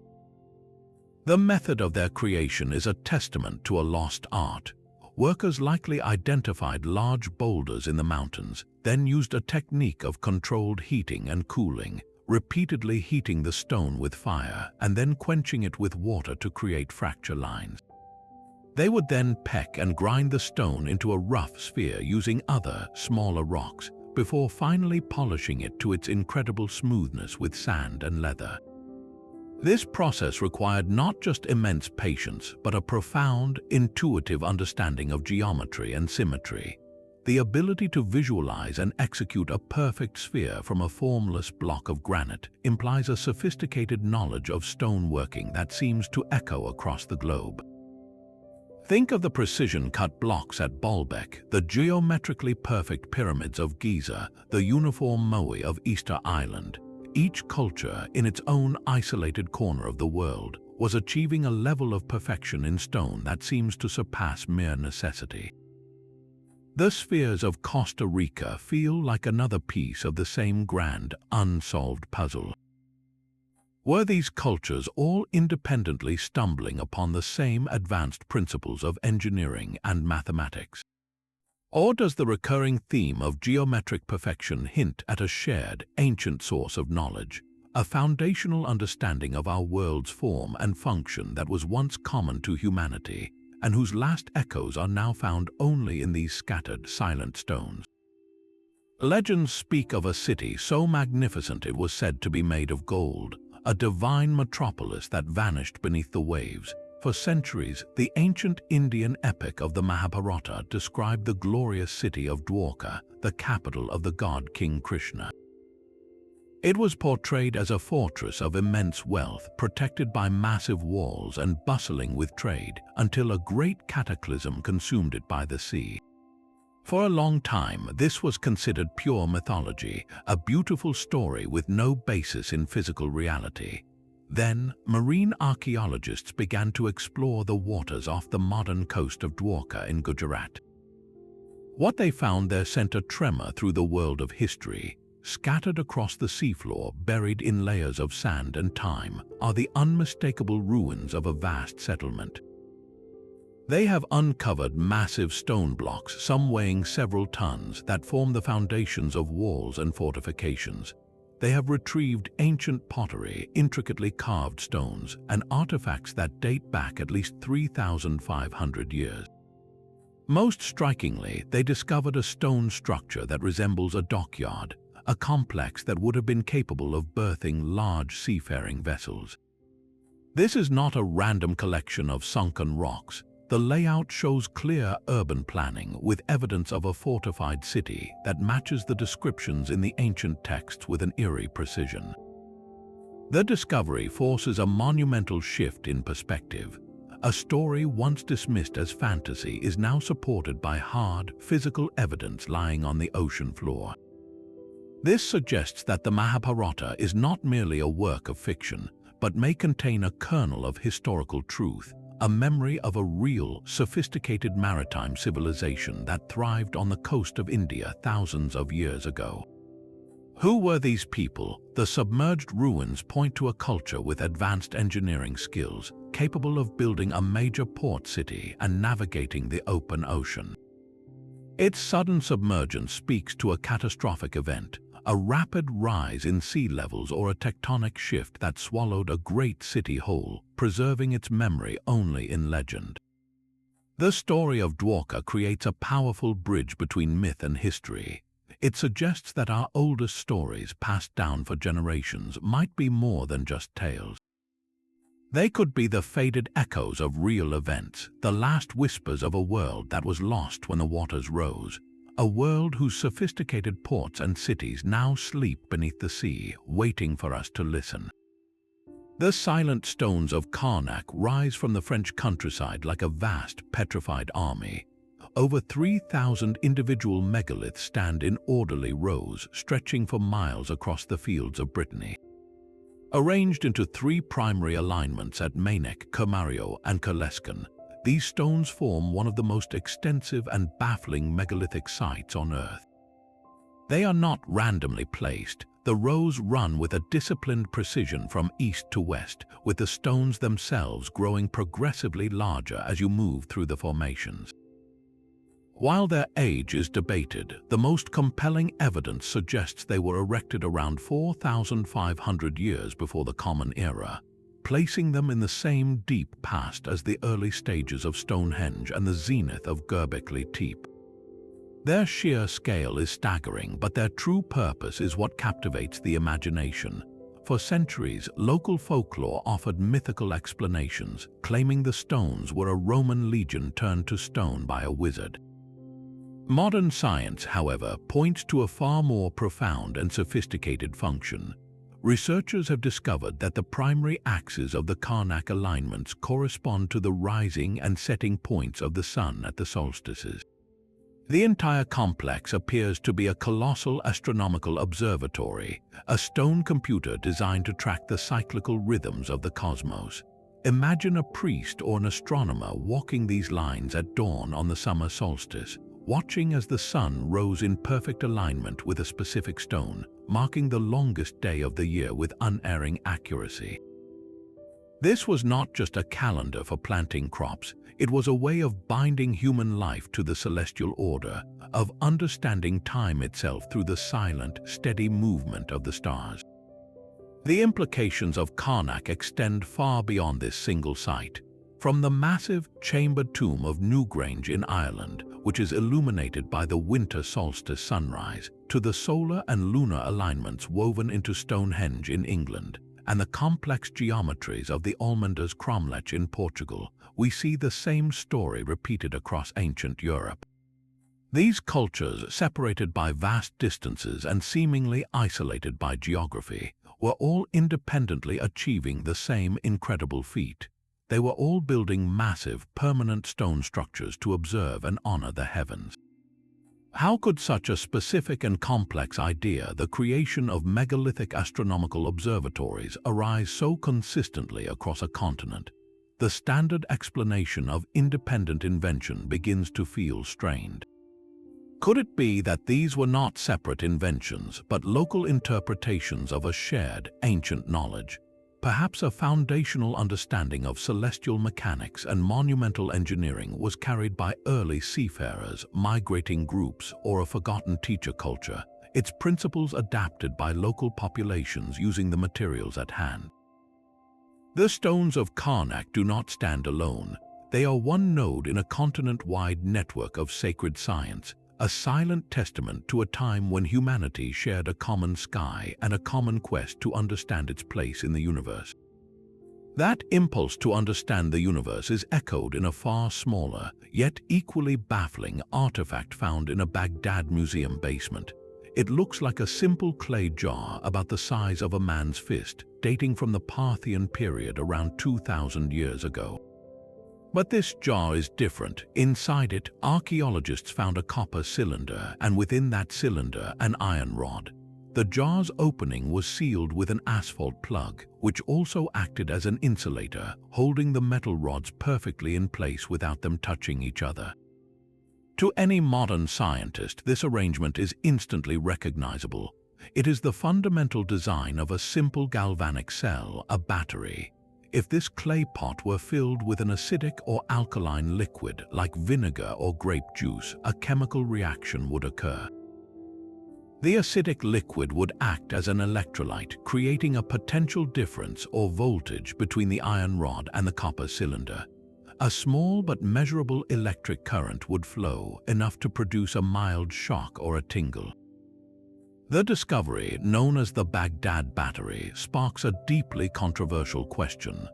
The method of their creation is a testament to a lost art. Workers likely identified large boulders in the mountains, then used a technique of controlled heating and cooling, repeatedly heating the stone with fire and then quenching it with water to create fracture lines. They would then peck and grind the stone into a rough sphere using other, smaller rocks, before finally polishing it to its incredible smoothness with sand and leather. This process required not just immense patience, but a profound, intuitive understanding of geometry and symmetry. The ability to visualize and execute a perfect sphere from a formless block of granite implies a sophisticated knowledge of stoneworking that seems to echo across the globe. Think of the precision-cut blocks at Baalbek, the geometrically perfect pyramids of Giza, the uniform moai of Easter Island. Each culture, in its own isolated corner of the world, was achieving a level of perfection in stone that seems to surpass mere necessity. The spheres of Costa Rica feel like another piece of the same grand, unsolved puzzle. Were these cultures all independently stumbling upon the same advanced principles of engineering and mathematics? Or does the recurring theme of geometric perfection hint at a shared, ancient source of knowledge, a foundational understanding of our world's form and function that was once common to humanity, and whose last echoes are now found only in these scattered, silent stones? Legends speak of a city so magnificent it was said to be made of gold, a divine metropolis that vanished beneath the waves. For centuries, the ancient Indian epic of the Mahabharata described the glorious city of Dwarka, the capital of the god King Krishna. It was portrayed as a fortress of immense wealth, protected by massive walls and bustling with trade, until a great cataclysm consumed it by the sea. For a long time, this was considered pure mythology, a beautiful story with no basis in physical reality. Then, marine archaeologists began to explore the waters off the modern coast of Dwarka in Gujarat. What they found there sent a tremor through the world of history. Scattered across the seafloor, buried in layers of sand and time, are the unmistakable ruins of a vast settlement. They have uncovered massive stone blocks, some weighing several tons, that form the foundations of walls and fortifications. They have retrieved ancient pottery, intricately carved stones, and artifacts that date back at least 3,500 years. Most strikingly, they discovered a stone structure that resembles a dockyard, a complex that would have been capable of berthing large seafaring vessels. This is not a random collection of sunken rocks. The layout shows clear urban planning with evidence of a fortified city that matches the descriptions in the ancient texts with an eerie precision. The discovery forces a monumental shift in perspective. A story once dismissed as fantasy is now supported by hard, physical evidence lying on the ocean floor. This suggests that the Mahabharata is not merely a work of fiction, but may contain a kernel of historical truth, a memory of a real, sophisticated maritime civilization that thrived on the coast of India thousands of years ago. Who were these people? The submerged ruins point to a culture with advanced engineering skills, capable of building a major port city and navigating the open ocean. Its sudden submergence speaks to a catastrophic event, a rapid rise in sea levels or a tectonic shift that swallowed a great city whole, preserving its memory only in legend. The story of Dwarka creates a powerful bridge between myth and history. It suggests that our oldest stories, passed down for generations, might be more than just tales. They could be the faded echoes of real events, the last whispers of a world that was lost when the waters rose. a world whose sophisticated ports and cities now sleep beneath the sea, waiting for us to listen. The silent stones of Karnak rise from the French countryside like a vast, petrified army. Over 3,000 individual megaliths stand in orderly rows, stretching for miles across the fields of Brittany. Arranged into 3 primary alignments at Mainek, Kermario, and Kerleskan, these stones form one of the most extensive and baffling megalithic sites on Earth. They are not randomly placed. The rows run with a disciplined precision from east to west, with the stones themselves growing progressively larger as you move through the formations. While their age is debated, the most compelling evidence suggests they were erected around 4,500 years before the Common Era, placing them in the same deep past as the early stages of Stonehenge and the zenith of Göbekli Tepe. Their sheer scale is staggering, but their true purpose is what captivates the imagination. For centuries, local folklore offered mythical explanations, claiming the stones were a Roman legion turned to stone by a wizard. Modern science, however, points to a far more profound and sophisticated function. Researchers have discovered that the primary axes of the Karnak alignments correspond to the rising and setting points of the sun at the solstices. The entire complex appears to be a colossal astronomical observatory, a stone computer designed to track the cyclical rhythms of the cosmos. Imagine a priest or an astronomer walking these lines at dawn on the summer solstice, watching as the sun rose in perfect alignment with a specific stone, marking the longest day of the year with unerring accuracy. This was not just a calendar for planting crops, it was a way of binding human life to the celestial order, of understanding time itself through the silent, steady movement of the stars. The implications of Karnak extend far beyond this single site. From the massive, chambered tomb of Newgrange in Ireland, which is illuminated by the winter solstice sunrise, to the solar and lunar alignments woven into Stonehenge in England, and the complex geometries of the Almenda's cromlech in Portugal, we see the same story repeated across ancient Europe. These cultures, separated by vast distances and seemingly isolated by geography, were all independently achieving the same incredible feat. They were all building massive, permanent stone structures to observe and honor the heavens. How could such a specific and complex idea, the creation of megalithic astronomical observatories, arise so consistently across a continent? The standard explanation of independent invention begins to feel strained. Could it be that these were not separate inventions, but local interpretations of a shared, ancient knowledge? Perhaps a foundational understanding of celestial mechanics and monumental engineering was carried by early seafarers, migrating groups, or a forgotten teacher culture, its principles adapted by local populations using the materials at hand. The stones of Karnak do not stand alone. They are one node in a continent-wide network of sacred science, a silent testament to a time when humanity shared a common sky and a common quest to understand its place in the universe. That impulse to understand the universe is echoed in a far smaller, yet equally baffling artifact found in a Baghdad museum basement. It looks like a simple clay jar about the size of a man's fist, dating from the Parthian period around 2,000 years ago. But this jar is different. Inside it, archaeologists found a copper cylinder, and within that cylinder, an iron rod. The jar's opening was sealed with an asphalt plug, which also acted as an insulator, holding the metal rods perfectly in place without them touching each other. To any modern scientist, this arrangement is instantly recognizable. It is the fundamental design of a simple galvanic cell, a battery. If this clay pot were filled with an acidic or alkaline liquid like vinegar or grape juice, a chemical reaction would occur. The acidic liquid would act as an electrolyte, creating a potential difference or voltage between the iron rod and the copper cylinder. A small but measurable electric current would flow, enough to produce a mild shock or a tingle. The discovery, known as the Baghdad battery, sparks a deeply controversial question.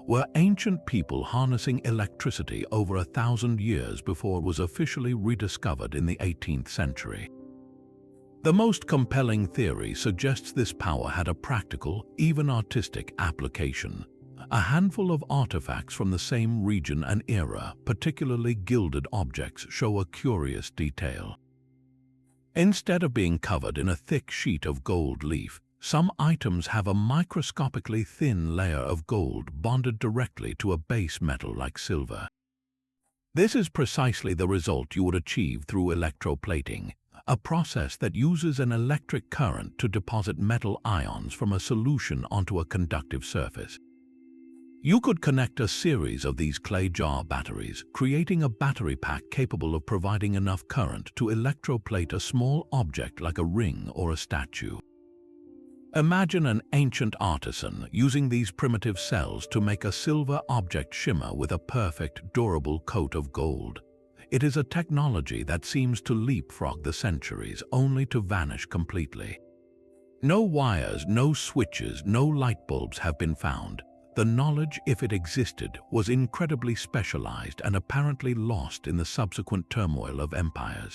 were ancient people harnessing electricity over 1,000 years before it was officially rediscovered in the 18th century. The most compelling theory suggests this power had a practical, even artistic, application. A handful of artifacts from the same region and era, particularly gilded objects, show a curious detail. Instead of being covered in a thick sheet of gold leaf, some items have a microscopically thin layer of gold bonded directly to a base metal like silver. This is precisely the result you would achieve through electroplating, a process that uses an electric current to deposit metal ions from a solution onto a conductive surface. You could connect a series of these clay jar batteries, creating a battery pack capable of providing enough current to electroplate a small object like a ring or a statue. Imagine an ancient artisan using these primitive cells to make a silver object shimmer with a perfect, durable coat of gold. It is a technology that seems to leapfrog the centuries, only to vanish completely. No wires, no switches, no light bulbs have been found. The knowledge, if it existed, was incredibly specialized and apparently lost in the subsequent turmoil of empires.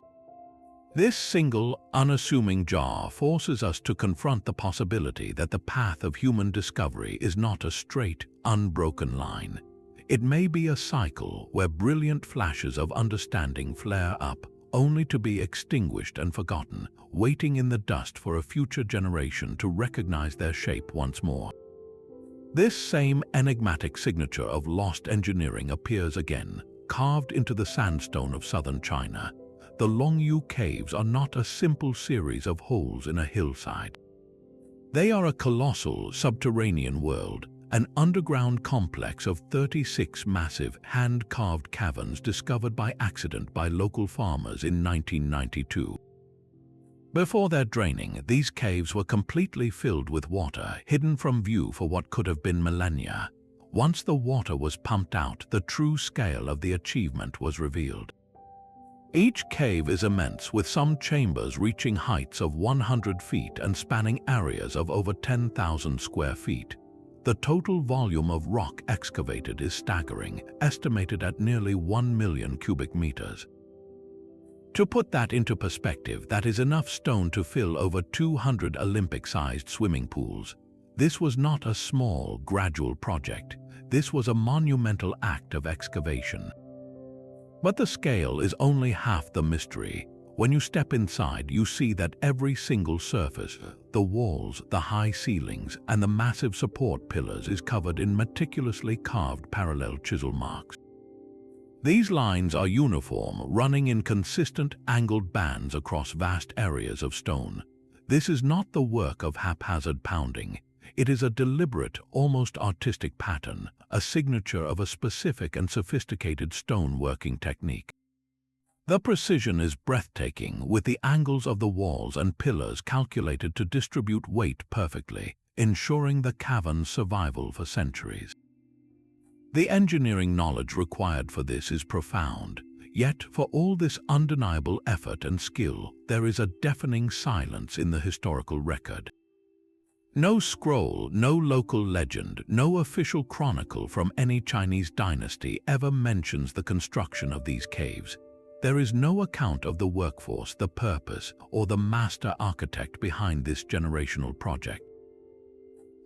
This single, unassuming jar forces us to confront the possibility that the path of human discovery is not a straight, unbroken line. It may be a cycle where brilliant flashes of understanding flare up, only to be extinguished and forgotten, waiting in the dust for a future generation to recognize their shape once more. This same enigmatic signature of lost engineering appears again, carved into the sandstone of southern China. The Longyu Caves are not a simple series of holes in a hillside. They are a colossal subterranean world, an underground complex of 36 massive hand-carved caverns discovered by accident by local farmers in 1992. Before their draining, these caves were completely filled with water, hidden from view for what could have been millennia. Once the water was pumped out, the true scale of the achievement was revealed. Each cave is immense, with some chambers reaching heights of 100 feet and spanning areas of over 10,000 square feet. The total volume of rock excavated is staggering, estimated at nearly 1 million cubic meters. To put that into perspective, that is enough stone to fill over 200 Olympic-sized swimming pools. This was not a small, gradual project. This was a monumental act of excavation. But the scale is only half the mystery. When you step inside, you see that every single surface, the walls, the high ceilings, and the massive support pillars is covered in meticulously carved parallel chisel marks. These lines are uniform, running in consistent angled bands across vast areas of stone. This is not the work of haphazard pounding. It is a deliberate, almost artistic pattern, a signature of a specific and sophisticated stone-working technique. The precision is breathtaking, with the angles of the walls and pillars calculated to distribute weight perfectly, ensuring the cavern's survival for centuries. The engineering knowledge required for this is profound, yet for all this undeniable effort and skill, there is a deafening silence in the historical record. No scroll, no local legend, no official chronicle from any Chinese dynasty ever mentions the construction of these caves. There is no account of the workforce, the purpose, or the master architect behind this generational project.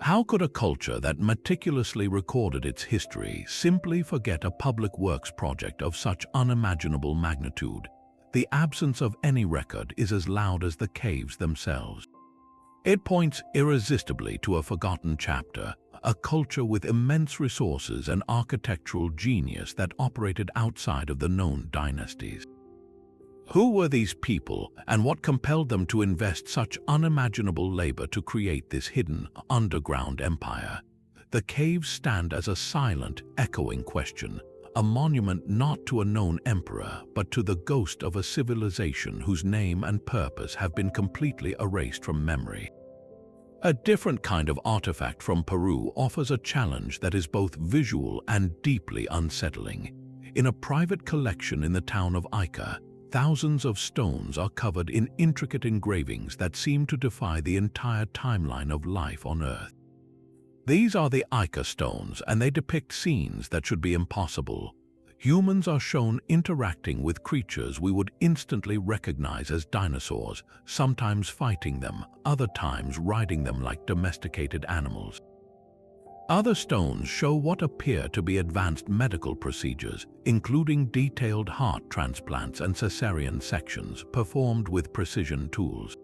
How could a culture that meticulously recorded its history simply forget a public works project of such unimaginable magnitude? The absence of any record is as loud as the caves themselves. It points irresistibly to a forgotten chapter, a culture with immense resources and architectural genius that operated outside of the known dynasties. Who were these people, and what compelled them to invest such unimaginable labor to create this hidden, underground empire? The caves stand as a silent, echoing question, a monument not to a known emperor, but to the ghost of a civilization whose name and purpose have been completely erased from memory. A different kind of artifact from Peru offers a challenge that is both visual and deeply unsettling. In a private collection in the town of Ica, thousands of stones are covered in intricate engravings that seem to defy the entire timeline of life on Earth. These are the Ica stones, and they depict scenes that should be impossible. Humans are shown interacting with creatures we would instantly recognize as dinosaurs, sometimes fighting them, other times riding them like domesticated animals. Other stones show what appear to be advanced medical procedures, including detailed heart transplants and cesarean sections performed with precision tools.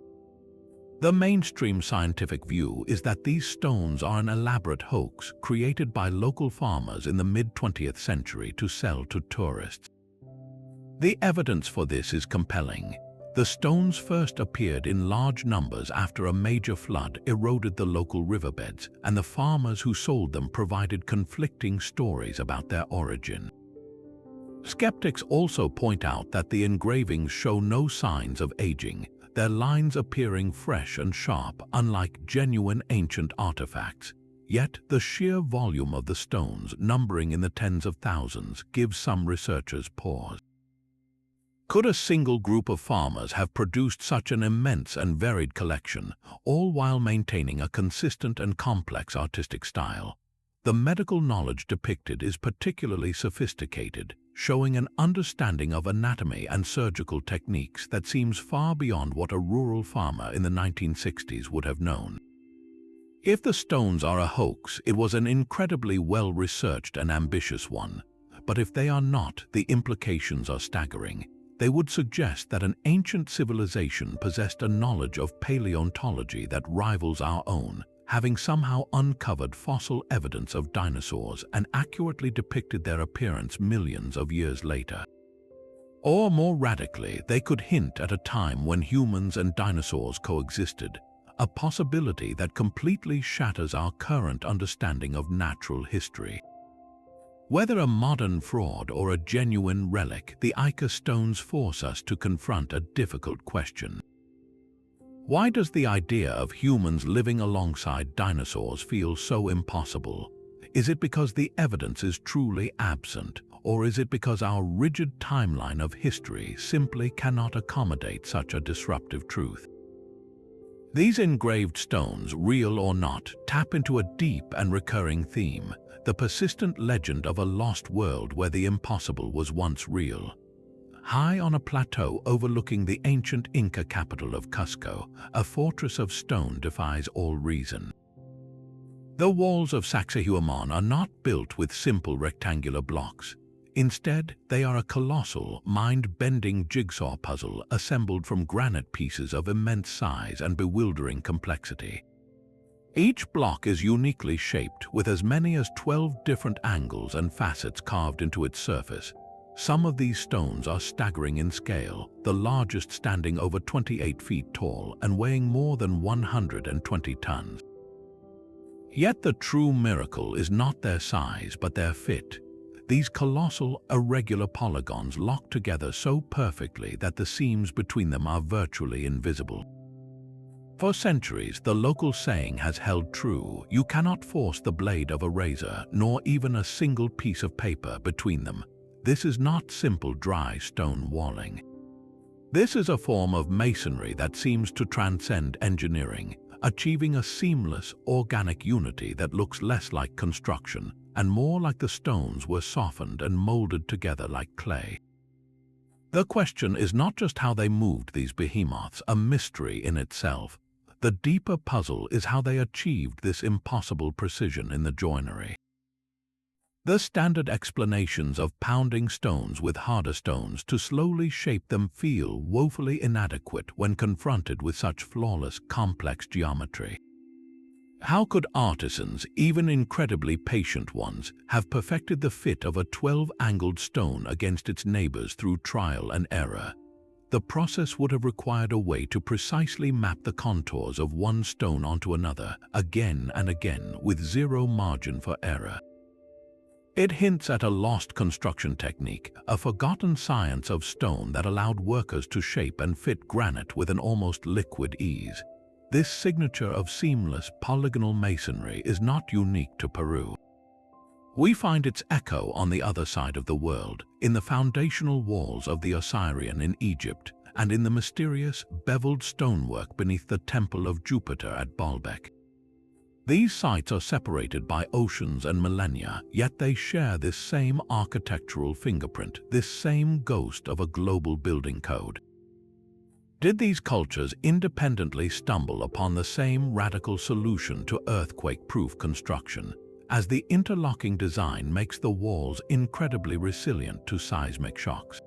The mainstream scientific view is that these stones are an elaborate hoax created by local farmers in the mid-20th century to sell to tourists. The evidence for this is compelling. The stones first appeared in large numbers after a major flood eroded the local riverbeds, and the farmers who sold them provided conflicting stories about their origin. Skeptics also point out that the engravings show no signs of aging, their lines appearing fresh and sharp, unlike genuine ancient artifacts. Yet the sheer volume of the stones, numbering in the tens of thousands, gives some researchers pause. Could a single group of farmers have produced such an immense and varied collection, all while maintaining a consistent and complex artistic style? The medical knowledge depicted is particularly sophisticated, showing an understanding of anatomy and surgical techniques that seems far beyond what a rural farmer in the 1960s would have known. If the stones are a hoax, it was an incredibly well-researched and ambitious one. But if they are not, the implications are staggering. They would suggest that an ancient civilization possessed a knowledge of paleontology that rivals our own, having somehow uncovered fossil evidence of dinosaurs and accurately depicted their appearance millions of years later. Or more radically, they could hint at a time when humans and dinosaurs coexisted, a possibility that completely shatters our current understanding of natural history. Whether a modern fraud or a genuine relic, the Ica stones force us to confront a difficult question. Why does the idea of humans living alongside dinosaurs feel so impossible? Is it because the evidence is truly absent, or is it because our rigid timeline of history simply cannot accommodate such a disruptive truth? These engraved stones, real or not, tap into a deep and recurring theme, the persistent legend of a lost world where the impossible was once real. High on a plateau overlooking the ancient Inca capital of Cusco, a fortress of stone defies all reason. The walls of Sacsayhuaman are not built with simple rectangular blocks. Instead, they are a colossal, mind-bending jigsaw puzzle assembled from granite pieces of immense size and bewildering complexity. Each block is uniquely shaped, with as many as 12 different angles and facets carved into its surface. Some of these stones are staggering in scale, the largest standing over 28 feet tall and weighing more than 120 tons. Yet the true miracle is not their size but their fit. These colossal, irregular polygons lock together so perfectly that the seams between them are virtually invisible. For centuries, the local saying has held true: you cannot force the blade of a razor, nor even a single piece of paper between them. This is not simple dry stone walling. This is a form of masonry that seems to transcend engineering, achieving a seamless, organic unity that looks less like construction and more like the stones were softened and molded together like clay. The question is not just how they moved these behemoths, a mystery in itself. The deeper puzzle is how they achieved this impossible precision in the joinery. The standard explanations of pounding stones with harder stones to slowly shape them feel woefully inadequate when confronted with such flawless, complex geometry. How could artisans, even incredibly patient ones, have perfected the fit of a 12-angled stone against its neighbors through trial and error? The process would have required a way to precisely map the contours of one stone onto another, again and again, with zero margin for error. It hints at a lost construction technique, a forgotten science of stone that allowed workers to shape and fit granite with an almost liquid ease. This signature of seamless, polygonal masonry is not unique to Peru. We find its echo on the other side of the world, in the foundational walls of the Osirian in Egypt, and in the mysterious, beveled stonework beneath the Temple of Jupiter at Baalbek. These sites are separated by oceans and millennia, yet they share this same architectural fingerprint, this same ghost of a global building code. Did these cultures independently stumble upon the same radical solution to earthquake-proof construction, as the interlocking design makes the walls incredibly resilient to seismic shocks?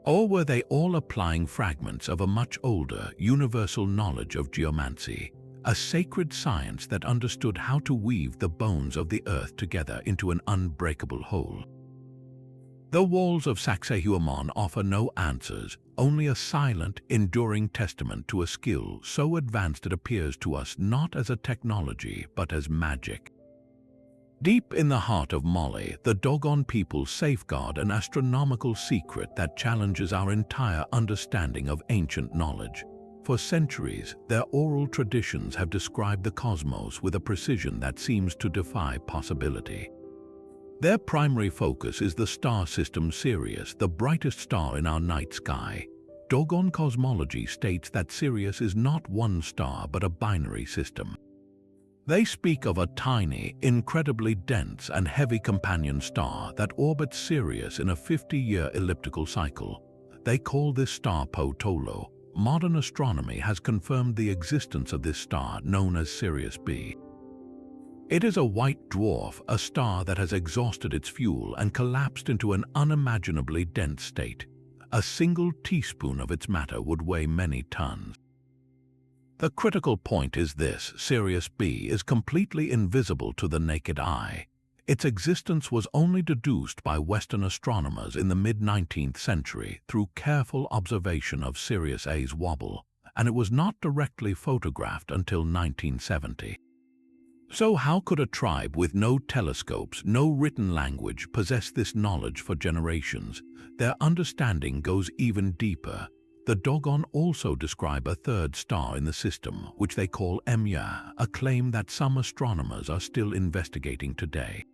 Or were they all applying fragments of a much older, universal knowledge of geomancy, a sacred science that understood how to weave the bones of the earth together into an unbreakable whole? The walls of Sacsayhuaman offer no answers, only a silent, enduring testament to a skill so advanced it appears to us not as a technology but as magic. Deep in the heart of Mali, the Dogon people safeguard an astronomical secret that challenges our entire understanding of ancient knowledge. For centuries, their oral traditions have described the cosmos with a precision that seems to defy possibility. Their primary focus is the star system Sirius, the brightest star in our night sky. Dogon cosmology states that Sirius is not one star but a binary system. They speak of a tiny, incredibly dense and heavy companion star that orbits Sirius in a 50-year elliptical cycle. They call this star Potolo. Modern astronomy has confirmed the existence of this star, known as Sirius B. It is a white dwarf, a star that has exhausted its fuel and collapsed into an unimaginably dense state. A single teaspoon of its matter would weigh many tons. The critical point is this: Sirius B is completely invisible to the naked eye. Its existence was only deduced by Western astronomers in the mid-19th century through careful observation of Sirius A's wobble, and it was not directly photographed until 1970. So how could a tribe with no telescopes, no written language, possess this knowledge for generations? Their understanding goes even deeper. The Dogon also describe a third star in the system, which they call Emya, a claim that some astronomers are still investigating today.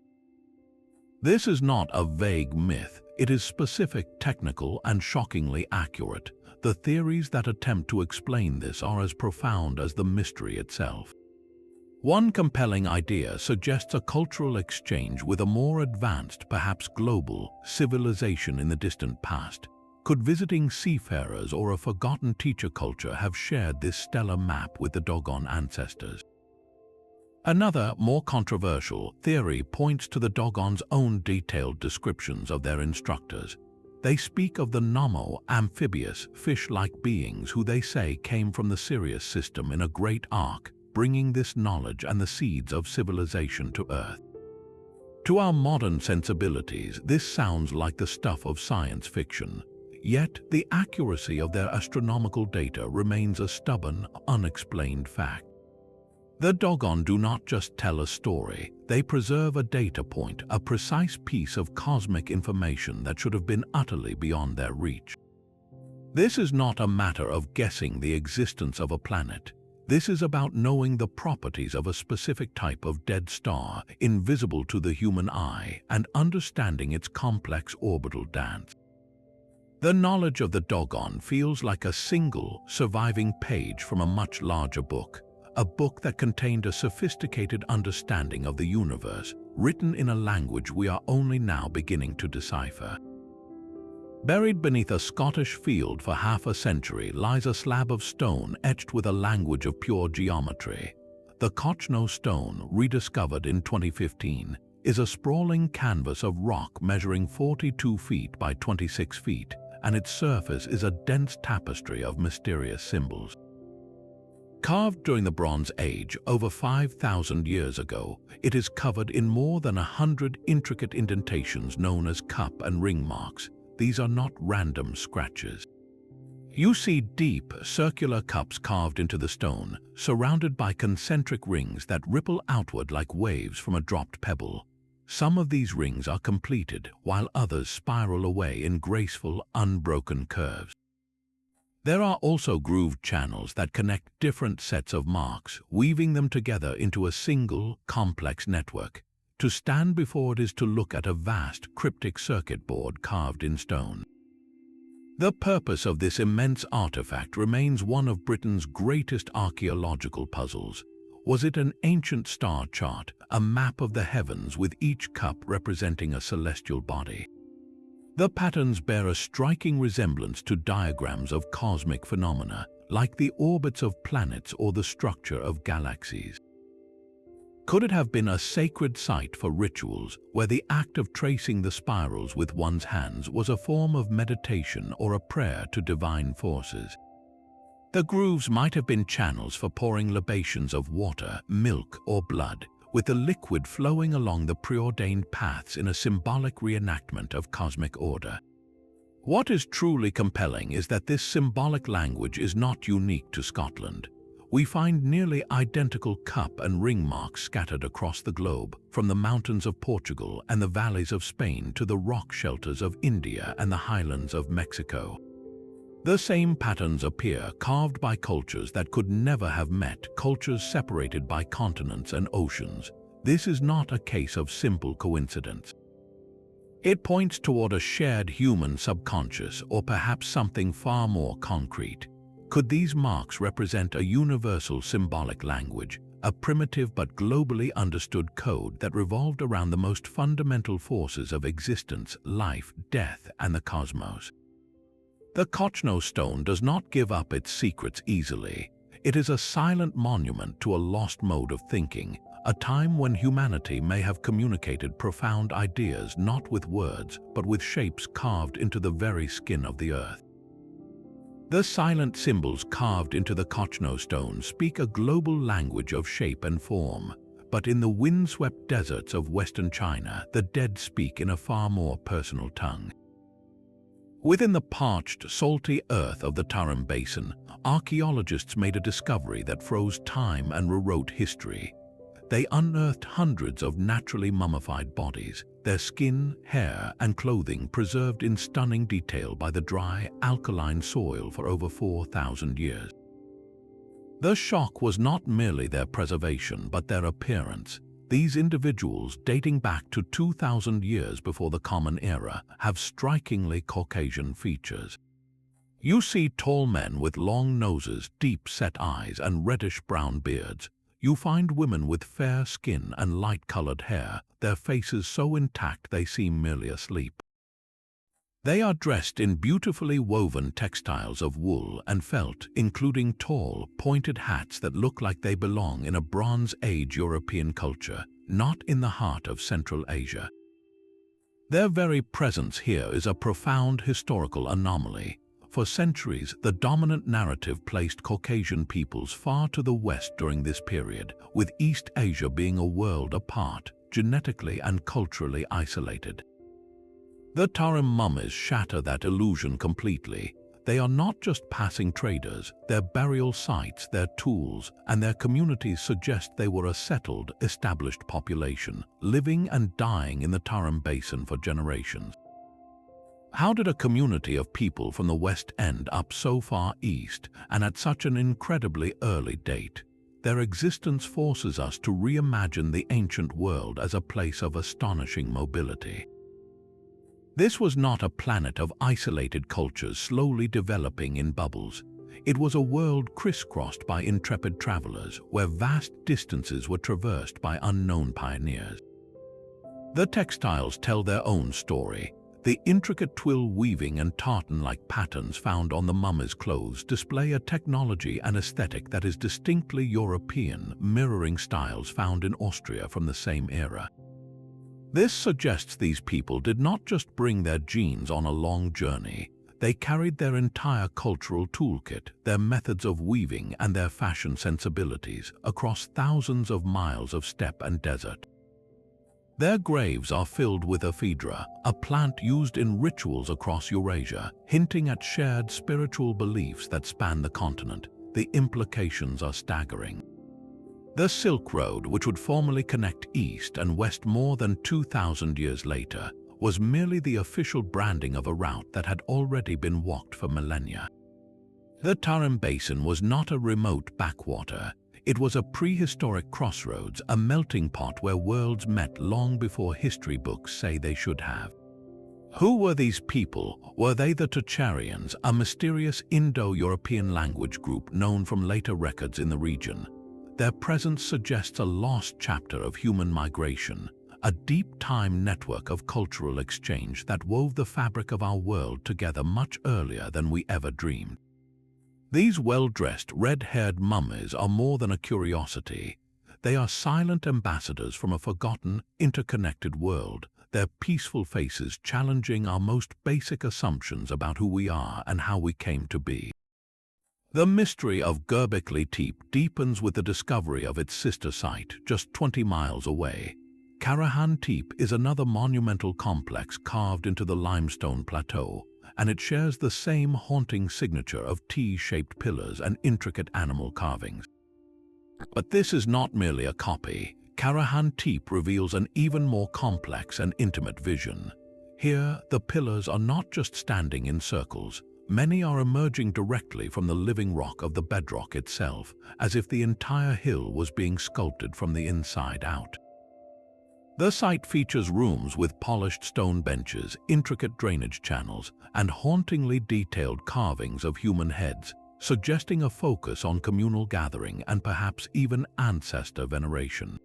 This is not a vague myth. It is specific, technical, and shockingly accurate. The theories that attempt to explain this are as profound as the mystery itself. One compelling idea suggests a cultural exchange with a more advanced, perhaps global, civilization in the distant past. Could visiting seafarers or a forgotten teacher culture have shared this stellar map with the Dogon ancestors? Another, more controversial, theory points to the Dogon's own detailed descriptions of their instructors. They speak of the Nomo, amphibious, fish-like beings who they say came from the Sirius system in a great arc, bringing this knowledge and the seeds of civilization to Earth. To our modern sensibilities, this sounds like the stuff of science fiction. Yet, the accuracy of their astronomical data remains a stubborn, unexplained fact. The Dogon do not just tell a story, they preserve a data point, a precise piece of cosmic information that should have been utterly beyond their reach. This is not a matter of guessing the existence of a planet. This is about knowing the properties of a specific type of dead star, invisible to the human eye, and understanding its complex orbital dance. The knowledge of the Dogon feels like a single, surviving page from a much larger book, a book that contained a sophisticated understanding of the universe, written in a language we are only now beginning to decipher. Buried beneath a Scottish field for half a century lies a slab of stone etched with a language of pure geometry. The Kochno stone, rediscovered in 2015, is a sprawling canvas of rock measuring 42 feet by 26 feet, and its surface is a dense tapestry of mysterious symbols. Carved during the Bronze Age over 5,000 years ago, it is covered in more than 100 intricate indentations known as cup and ring marks. These are not random scratches. You see deep, circular cups carved into the stone, surrounded by concentric rings that ripple outward like waves from a dropped pebble. Some of these rings are completed, while others spiral away in graceful, unbroken curves. There are also grooved channels that connect different sets of marks, weaving them together into a single, complex network. To stand before it is to look at a vast, cryptic circuit board carved in stone. The purpose of this immense artifact remains one of Britain's greatest archaeological puzzles. Was it an ancient star chart, a map of the heavens with each cup representing a celestial body? The patterns bear a striking resemblance to diagrams of cosmic phenomena, like the orbits of planets or the structure of galaxies. Could it have been a sacred site for rituals, where the act of tracing the spirals with one's hands was a form of meditation or a prayer to divine forces? The grooves might have been channels for pouring libations of water, milk, or blood, with the liquid flowing along the preordained paths in a symbolic reenactment of cosmic order. What is truly compelling is that this symbolic language is not unique to Scotland. We find nearly identical cup and ring marks scattered across the globe, from the mountains of Portugal and the valleys of Spain to the rock shelters of India and the highlands of Mexico. The same patterns appear, carved by cultures that could never have met, cultures separated by continents and oceans. This is not a case of simple coincidence. It points toward a shared human subconscious, or perhaps something far more concrete. Could these marks represent a universal symbolic language, a primitive but globally understood code that revolved around the most fundamental forces of existence, life, death, and the cosmos? The Kochno stone does not give up its secrets easily. It is a silent monument to a lost mode of thinking, a time when humanity may have communicated profound ideas not with words, but with shapes carved into the very skin of the earth. The silent symbols carved into the Kochno stone speak a global language of shape and form, but in the windswept deserts of Western China, the dead speak in a far more personal tongue. Within the parched, salty earth of the Tarim Basin, archaeologists made a discovery that froze time and rewrote history. They unearthed hundreds of naturally mummified bodies, their skin, hair, and clothing preserved in stunning detail by the dry, alkaline soil for over 4,000 years. The shock was not merely their preservation, but their appearance. These individuals, dating back to 2,000 years before the Common Era, have strikingly Caucasian features. You see tall men with long noses, deep-set eyes, and reddish-brown beards. You find women with fair skin and light-colored hair, their faces so intact they seem merely asleep. They are dressed in beautifully woven textiles of wool and felt, including tall, pointed hats that look like they belong in a Bronze Age European culture, not in the heart of Central Asia. Their very presence here is a profound historical anomaly. For centuries, the dominant narrative placed Caucasian peoples far to the west during this period, with East Asia being a world apart, genetically and culturally isolated. The Tarim mummies shatter that illusion completely. They are not just passing traders. Their burial sites, their tools, and their communities suggest they were a settled, established population, living and dying in the Tarim Basin for generations. How did a community of people from the West end up so far east and at such an incredibly early date? Their existence forces us to reimagine the ancient world as a place of astonishing mobility. This was not a planet of isolated cultures slowly developing in bubbles. It was a world crisscrossed by intrepid travelers, where vast distances were traversed by unknown pioneers. The textiles tell their own story. The intricate twill weaving and tartan-like patterns found on the mummies' clothes display a technology and aesthetic that is distinctly European, mirroring styles found in Austria from the same era. This suggests these people did not just bring their genes on a long journey. They carried their entire cultural toolkit, their methods of weaving, and their fashion sensibilities across thousands of miles of steppe and desert. Their graves are filled with ephedra, a plant used in rituals across Eurasia, hinting at shared spiritual beliefs that span the continent. The implications are staggering. The Silk Road, which would formally connect East and West more than 2,000 years later, was merely the official branding of a route that had already been walked for millennia. The Tarim Basin was not a remote backwater. It was a prehistoric crossroads, a melting pot where worlds met long before history books say they should have. Who were these people? Were they the Tocharians, a mysterious Indo-European language group known from later records in the region? Their presence suggests a lost chapter of human migration, a deep time network of cultural exchange that wove the fabric of our world together much earlier than we ever dreamed. These well-dressed, red-haired mummies are more than a curiosity. They are silent ambassadors from a forgotten, interconnected world, their peaceful faces challenging our most basic assumptions about who we are and how we came to be. The mystery of Göbekli Tepe deepens with the discovery of its sister site just 20 miles away. Karahan Tepe is another monumental complex carved into the limestone plateau, and it shares the same haunting signature of T-shaped pillars and intricate animal carvings. But this is not merely a copy. Karahan Tepe reveals an even more complex and intimate vision. Here, the pillars are not just standing in circles. Many are emerging directly from the living rock of the bedrock itself, as if the entire hill was being sculpted from the inside out. The site features rooms with polished stone benches, intricate drainage channels, and hauntingly detailed carvings of human heads, suggesting a focus on communal gathering and perhaps even ancestor veneration.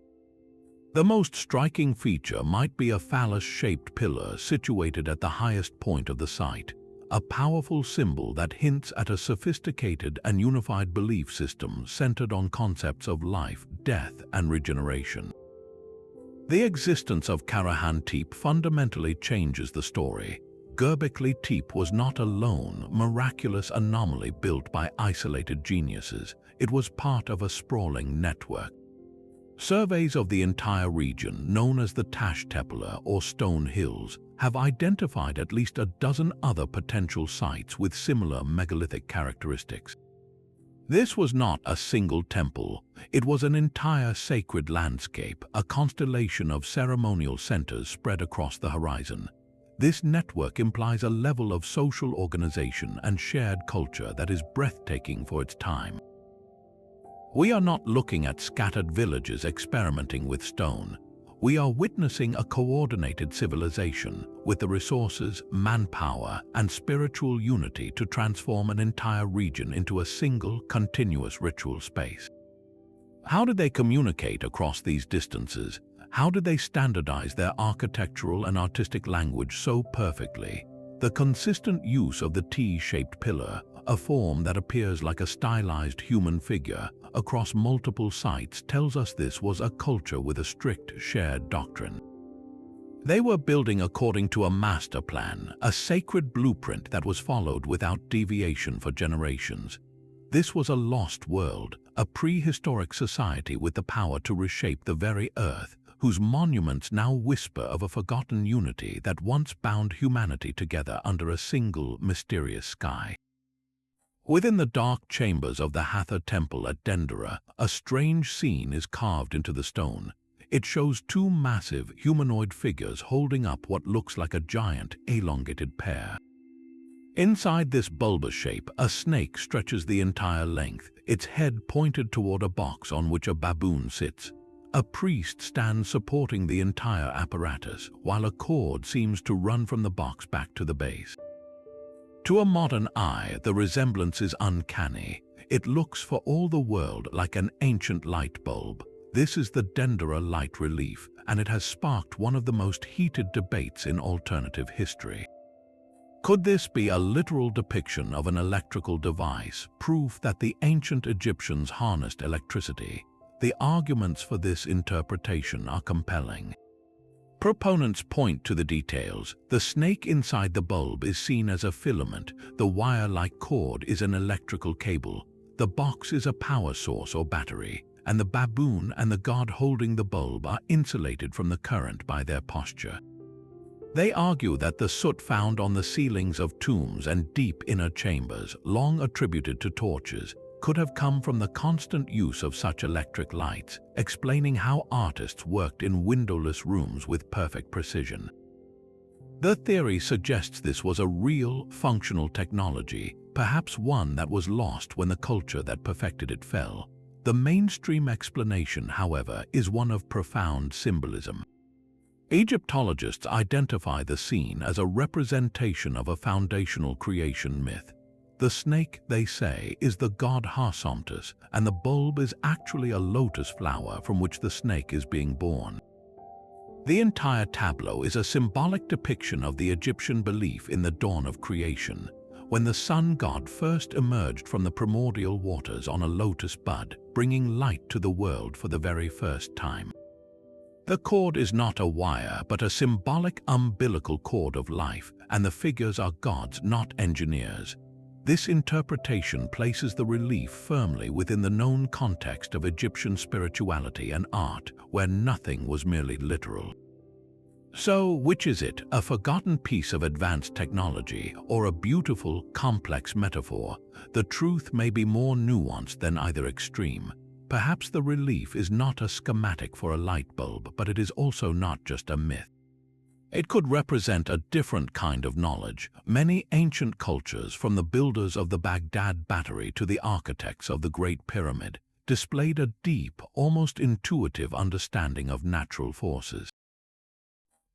The most striking feature might be a phallus-shaped pillar situated at the highest point of the site, a powerful symbol that hints at a sophisticated and unified belief system centered on concepts of life, death, and regeneration. The existence of Karahan Tepe fundamentally changes the story. Göbekli Tepe was not a lone, miraculous anomaly built by isolated geniuses. It was part of a sprawling network. Surveys of the entire region, known as the Taş Tepeler or Stone Hills, have identified at least a dozen other potential sites with similar megalithic characteristics. This was not a single temple. It was an entire sacred landscape, a constellation of ceremonial centers spread across the horizon. This network implies a level of social organization and shared culture that is breathtaking for its time. We are not looking at scattered villages experimenting with stone. We are witnessing a coordinated civilization with the resources, manpower, and spiritual unity to transform an entire region into a single, continuous ritual space. How did they communicate across these distances? How did they standardize their architectural and artistic language so perfectly? The consistent use of the T-shaped pillar, a form that appears like a stylized human figure, across multiple sites tells us this was a culture with a strict shared doctrine. They were building according to a master plan, a sacred blueprint that was followed without deviation for generations. This was a lost world, a prehistoric society with the power to reshape the very earth, whose monuments now whisper of a forgotten unity that once bound humanity together under a single mysterious sky. Within the dark chambers of the Hathor Temple at Dendera, a strange scene is carved into the stone. It shows two massive humanoid figures holding up what looks like a giant, elongated pear. Inside this bulbous shape, a snake stretches the entire length, its head pointed toward a box on which a baboon sits. A priest stands supporting the entire apparatus, while a cord seems to run from the box back to the base. To a modern eye, the resemblance is uncanny. It looks for all the world like an ancient light bulb. This is the Dendera light relief, and it has sparked one of the most heated debates in alternative history. Could this be a literal depiction of an electrical device, proof that the ancient Egyptians harnessed electricity? The arguments for this interpretation are compelling. Proponents point to the details. The snake inside the bulb is seen as a filament, the wire-like cord is an electrical cable, the box is a power source or battery, and the baboon and the god holding the bulb are insulated from the current by their posture. They argue that the soot found on the ceilings of tombs and deep inner chambers, long attributed to torches, could have come from the constant use of such electric lights, explaining how artists worked in windowless rooms with perfect precision. The theory suggests this was a real, functional technology, perhaps one that was lost when the culture that perfected it fell. The mainstream explanation, however, is one of profound symbolism. Egyptologists identify the scene as a representation of a foundational creation myth. The snake, they say, is the god Harsomptus, and the bulb is actually a lotus flower from which the snake is being born. The entire tableau is a symbolic depiction of the Egyptian belief in the dawn of creation, when the sun god first emerged from the primordial waters on a lotus bud, bringing light to the world for the very first time. The cord is not a wire, but a symbolic umbilical cord of life, and the figures are gods, not engineers. This interpretation places the relief firmly within the known context of Egyptian spirituality and art, where nothing was merely literal. So, which is it, a forgotten piece of advanced technology or a beautiful, complex metaphor? The truth may be more nuanced than either extreme. Perhaps the relief is not a schematic for a light bulb, but it is also not just a myth. It could represent a different kind of knowledge. Many ancient cultures, from the builders of the Baghdad Battery to the architects of the Great Pyramid, displayed a deep, almost intuitive understanding of natural forces.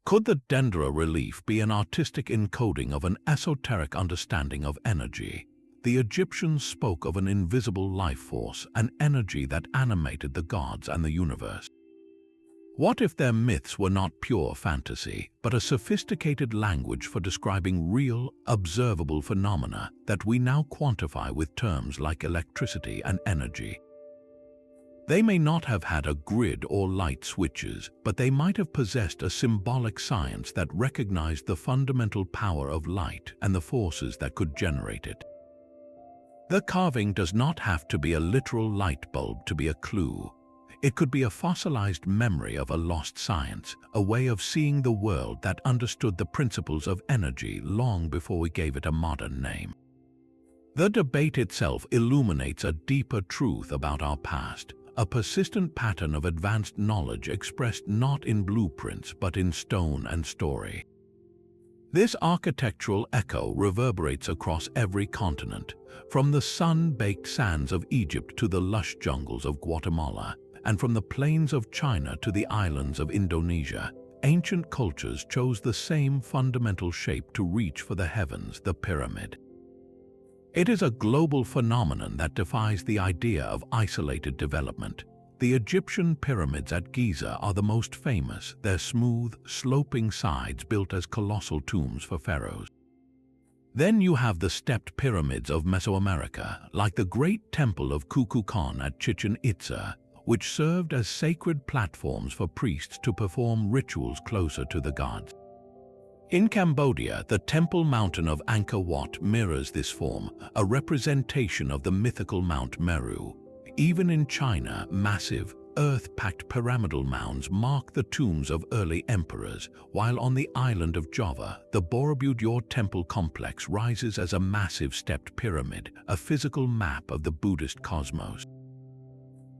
Could the Dendera relief be an artistic encoding of an esoteric understanding of energy? The Egyptians spoke of an invisible life force, an energy that animated the gods and the universe. What if their myths were not pure fantasy, but a sophisticated language for describing real, observable phenomena that we now quantify with terms like electricity and energy? They may not have had a grid or light switches, but they might have possessed a symbolic science that recognized the fundamental power of light and the forces that could generate it. The carving does not have to be a literal light bulb to be a clue. It could be a fossilized memory of a lost science, a way of seeing the world that understood the principles of energy long before we gave it a modern name. The debate itself illuminates a deeper truth about our past, a persistent pattern of advanced knowledge expressed not in blueprints but in stone and story. This architectural echo reverberates across every continent, from the sun-baked sands of Egypt to the lush jungles of Guatemala, and from the plains of China to the islands of Indonesia. Ancient cultures chose the same fundamental shape to reach for the heavens, the pyramid. It is a global phenomenon that defies the idea of isolated development. The Egyptian pyramids at Giza are the most famous, their smooth, sloping sides built as colossal tombs for pharaohs. Then you have the stepped pyramids of Mesoamerica, like the great temple of Kukulkan at Chichen Itza, which served as sacred platforms for priests to perform rituals closer to the gods. In Cambodia, the Temple Mountain of Angkor Wat mirrors this form, a representation of the mythical Mount Meru. Even in China, massive, earth-packed pyramidal mounds mark the tombs of early emperors, while on the island of Java, the Borobudur temple complex rises as a massive stepped pyramid, a physical map of the Buddhist cosmos.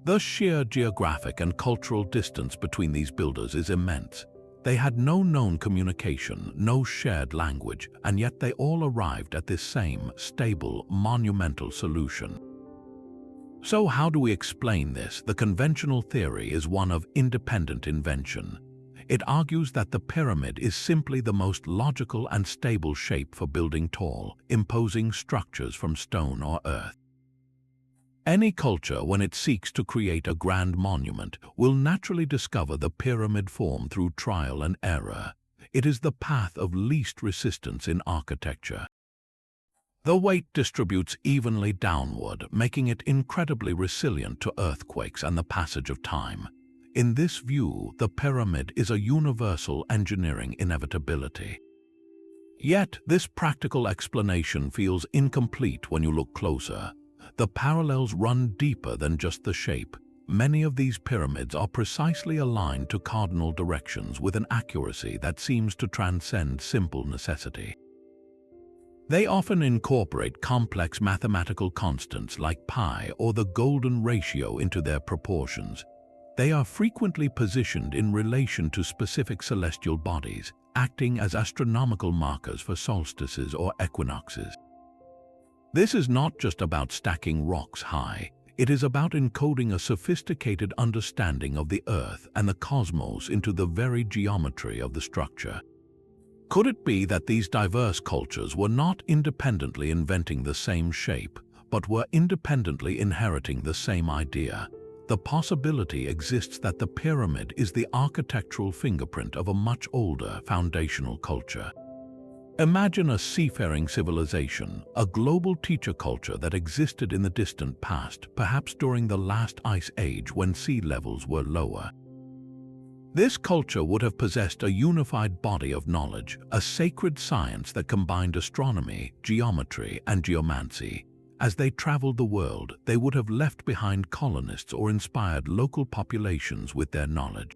The sheer geographic and cultural distance between these builders is immense. They had no known communication, no shared language, and yet they all arrived at this same, stable, monumental solution. So how do we explain this? The conventional theory is one of independent invention. It argues that the pyramid is simply the most logical and stable shape for building tall, imposing structures from stone or earth. Any culture, when it seeks to create a grand monument, will naturally discover the pyramid form through trial and error. It is the path of least resistance in architecture. The weight distributes evenly downward, making it incredibly resilient to earthquakes and the passage of time. In this view, the pyramid is a universal engineering inevitability. Yet, this practical explanation feels incomplete when you look closer. The parallels run deeper than just the shape. Many of these pyramids are precisely aligned to cardinal directions with an accuracy that seems to transcend simple necessity. They often incorporate complex mathematical constants like pi or the golden ratio into their proportions. They are frequently positioned in relation to specific celestial bodies, acting as astronomical markers for solstices or equinoxes. This is not just about stacking rocks high. It is about encoding a sophisticated understanding of the Earth and the cosmos into the very geometry of the structure. Could it be that these diverse cultures were not independently inventing the same shape, but were independently inheriting the same idea? The possibility exists that the pyramid is the architectural fingerprint of a much older foundational culture. Imagine a seafaring civilization, a global teacher culture that existed in the distant past, perhaps during the last ice age when sea levels were lower. This culture would have possessed a unified body of knowledge, a sacred science that combined astronomy, geometry, and geomancy. As they traveled the world, they would have left behind colonists or inspired local populations with their knowledge.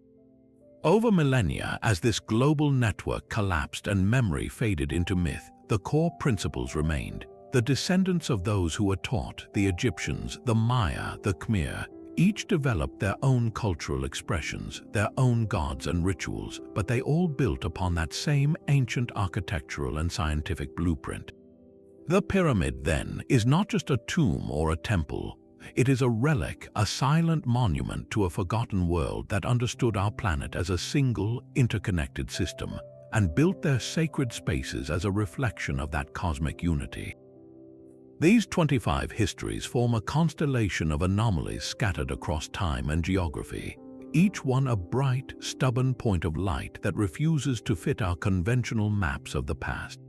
Over millennia, as this global network collapsed and memory faded into myth, the core principles remained. The descendants of those who were taught, the Egyptians, the Maya, the Khmer, each developed their own cultural expressions, their own gods and rituals, but they all built upon that same ancient architectural and scientific blueprint. The pyramid, then, is not just a tomb or a temple. It is a relic, a silent monument to a forgotten world that understood our planet as a single, interconnected system and built their sacred spaces as a reflection of that cosmic unity. These 25 histories form a constellation of anomalies scattered across time and geography, each one a bright, stubborn point of light that refuses to fit our conventional maps of the past.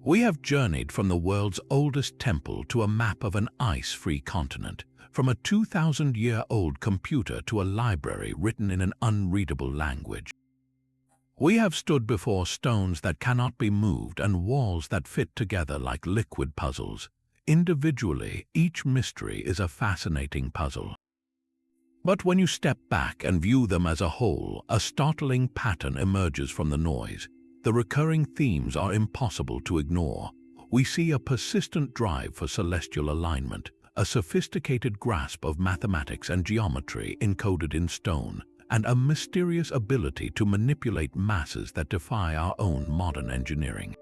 We have journeyed from the world's oldest temple to a map of an ice-free continent, from a 2,000-year-old computer to a library written in an unreadable language. We have stood before stones that cannot be moved and walls that fit together like liquid puzzles. Individually, each mystery is a fascinating puzzle. But when you step back and view them as a whole, a startling pattern emerges from the noise. The recurring themes are impossible to ignore. We see a persistent drive for celestial alignment, a sophisticated grasp of mathematics and geometry encoded in stone, and a mysterious ability to manipulate masses that defy our own modern engineering.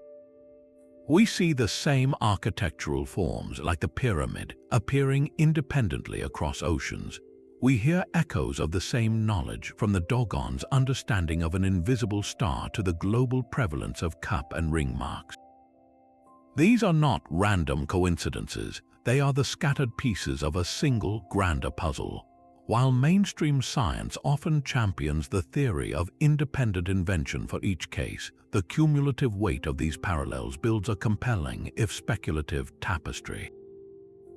We see the same architectural forms, like the pyramid, appearing independently across oceans. We hear echoes of the same knowledge, from the Dogon's understanding of an invisible star to the global prevalence of cup and ring marks. These are not random coincidences, they are the scattered pieces of a single, grander puzzle. While mainstream science often champions the theory of independent invention for each case, the cumulative weight of these parallels builds a compelling, if speculative, tapestry.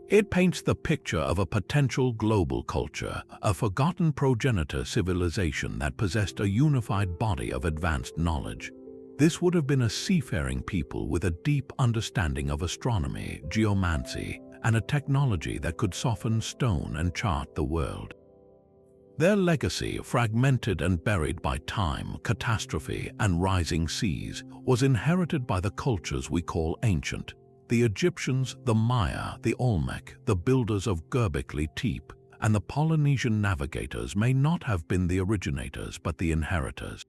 It paints the picture of a potential global culture, a forgotten progenitor civilization that possessed a unified body of advanced knowledge. This would have been a seafaring people with a deep understanding of astronomy, geomancy, and a technology that could soften stone and chart the world. Their legacy, fragmented and buried by time, catastrophe, and rising seas, was inherited by the cultures we call ancient. The Egyptians, the Maya, the Olmec, the builders of Göbekli Tepe, and the Polynesian navigators may not have been the originators but the inheritors.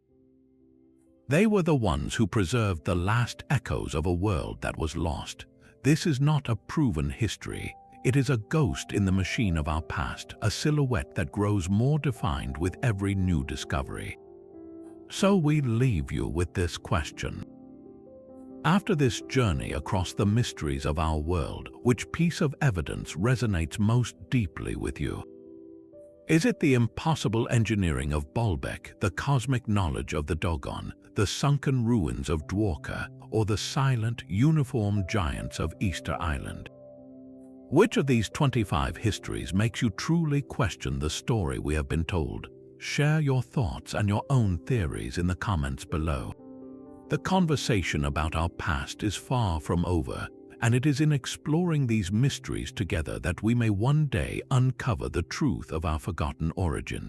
They were the ones who preserved the last echoes of a world that was lost. This is not a proven history. It is a ghost in the machine of our past, a silhouette that grows more defined with every new discovery. So we leave you with this question. After this journey across the mysteries of our world, which piece of evidence resonates most deeply with you? Is it the impossible engineering of Baalbek, the cosmic knowledge of the Dogon, the sunken ruins of Dwarka, or the silent, uniform giants of Easter Island? Which of these 25 histories makes you truly question the story we have been told? Share your thoughts and your own theories in the comments below. The conversation about our past is far from over, and it is in exploring these mysteries together that we may one day uncover the truth of our forgotten origins.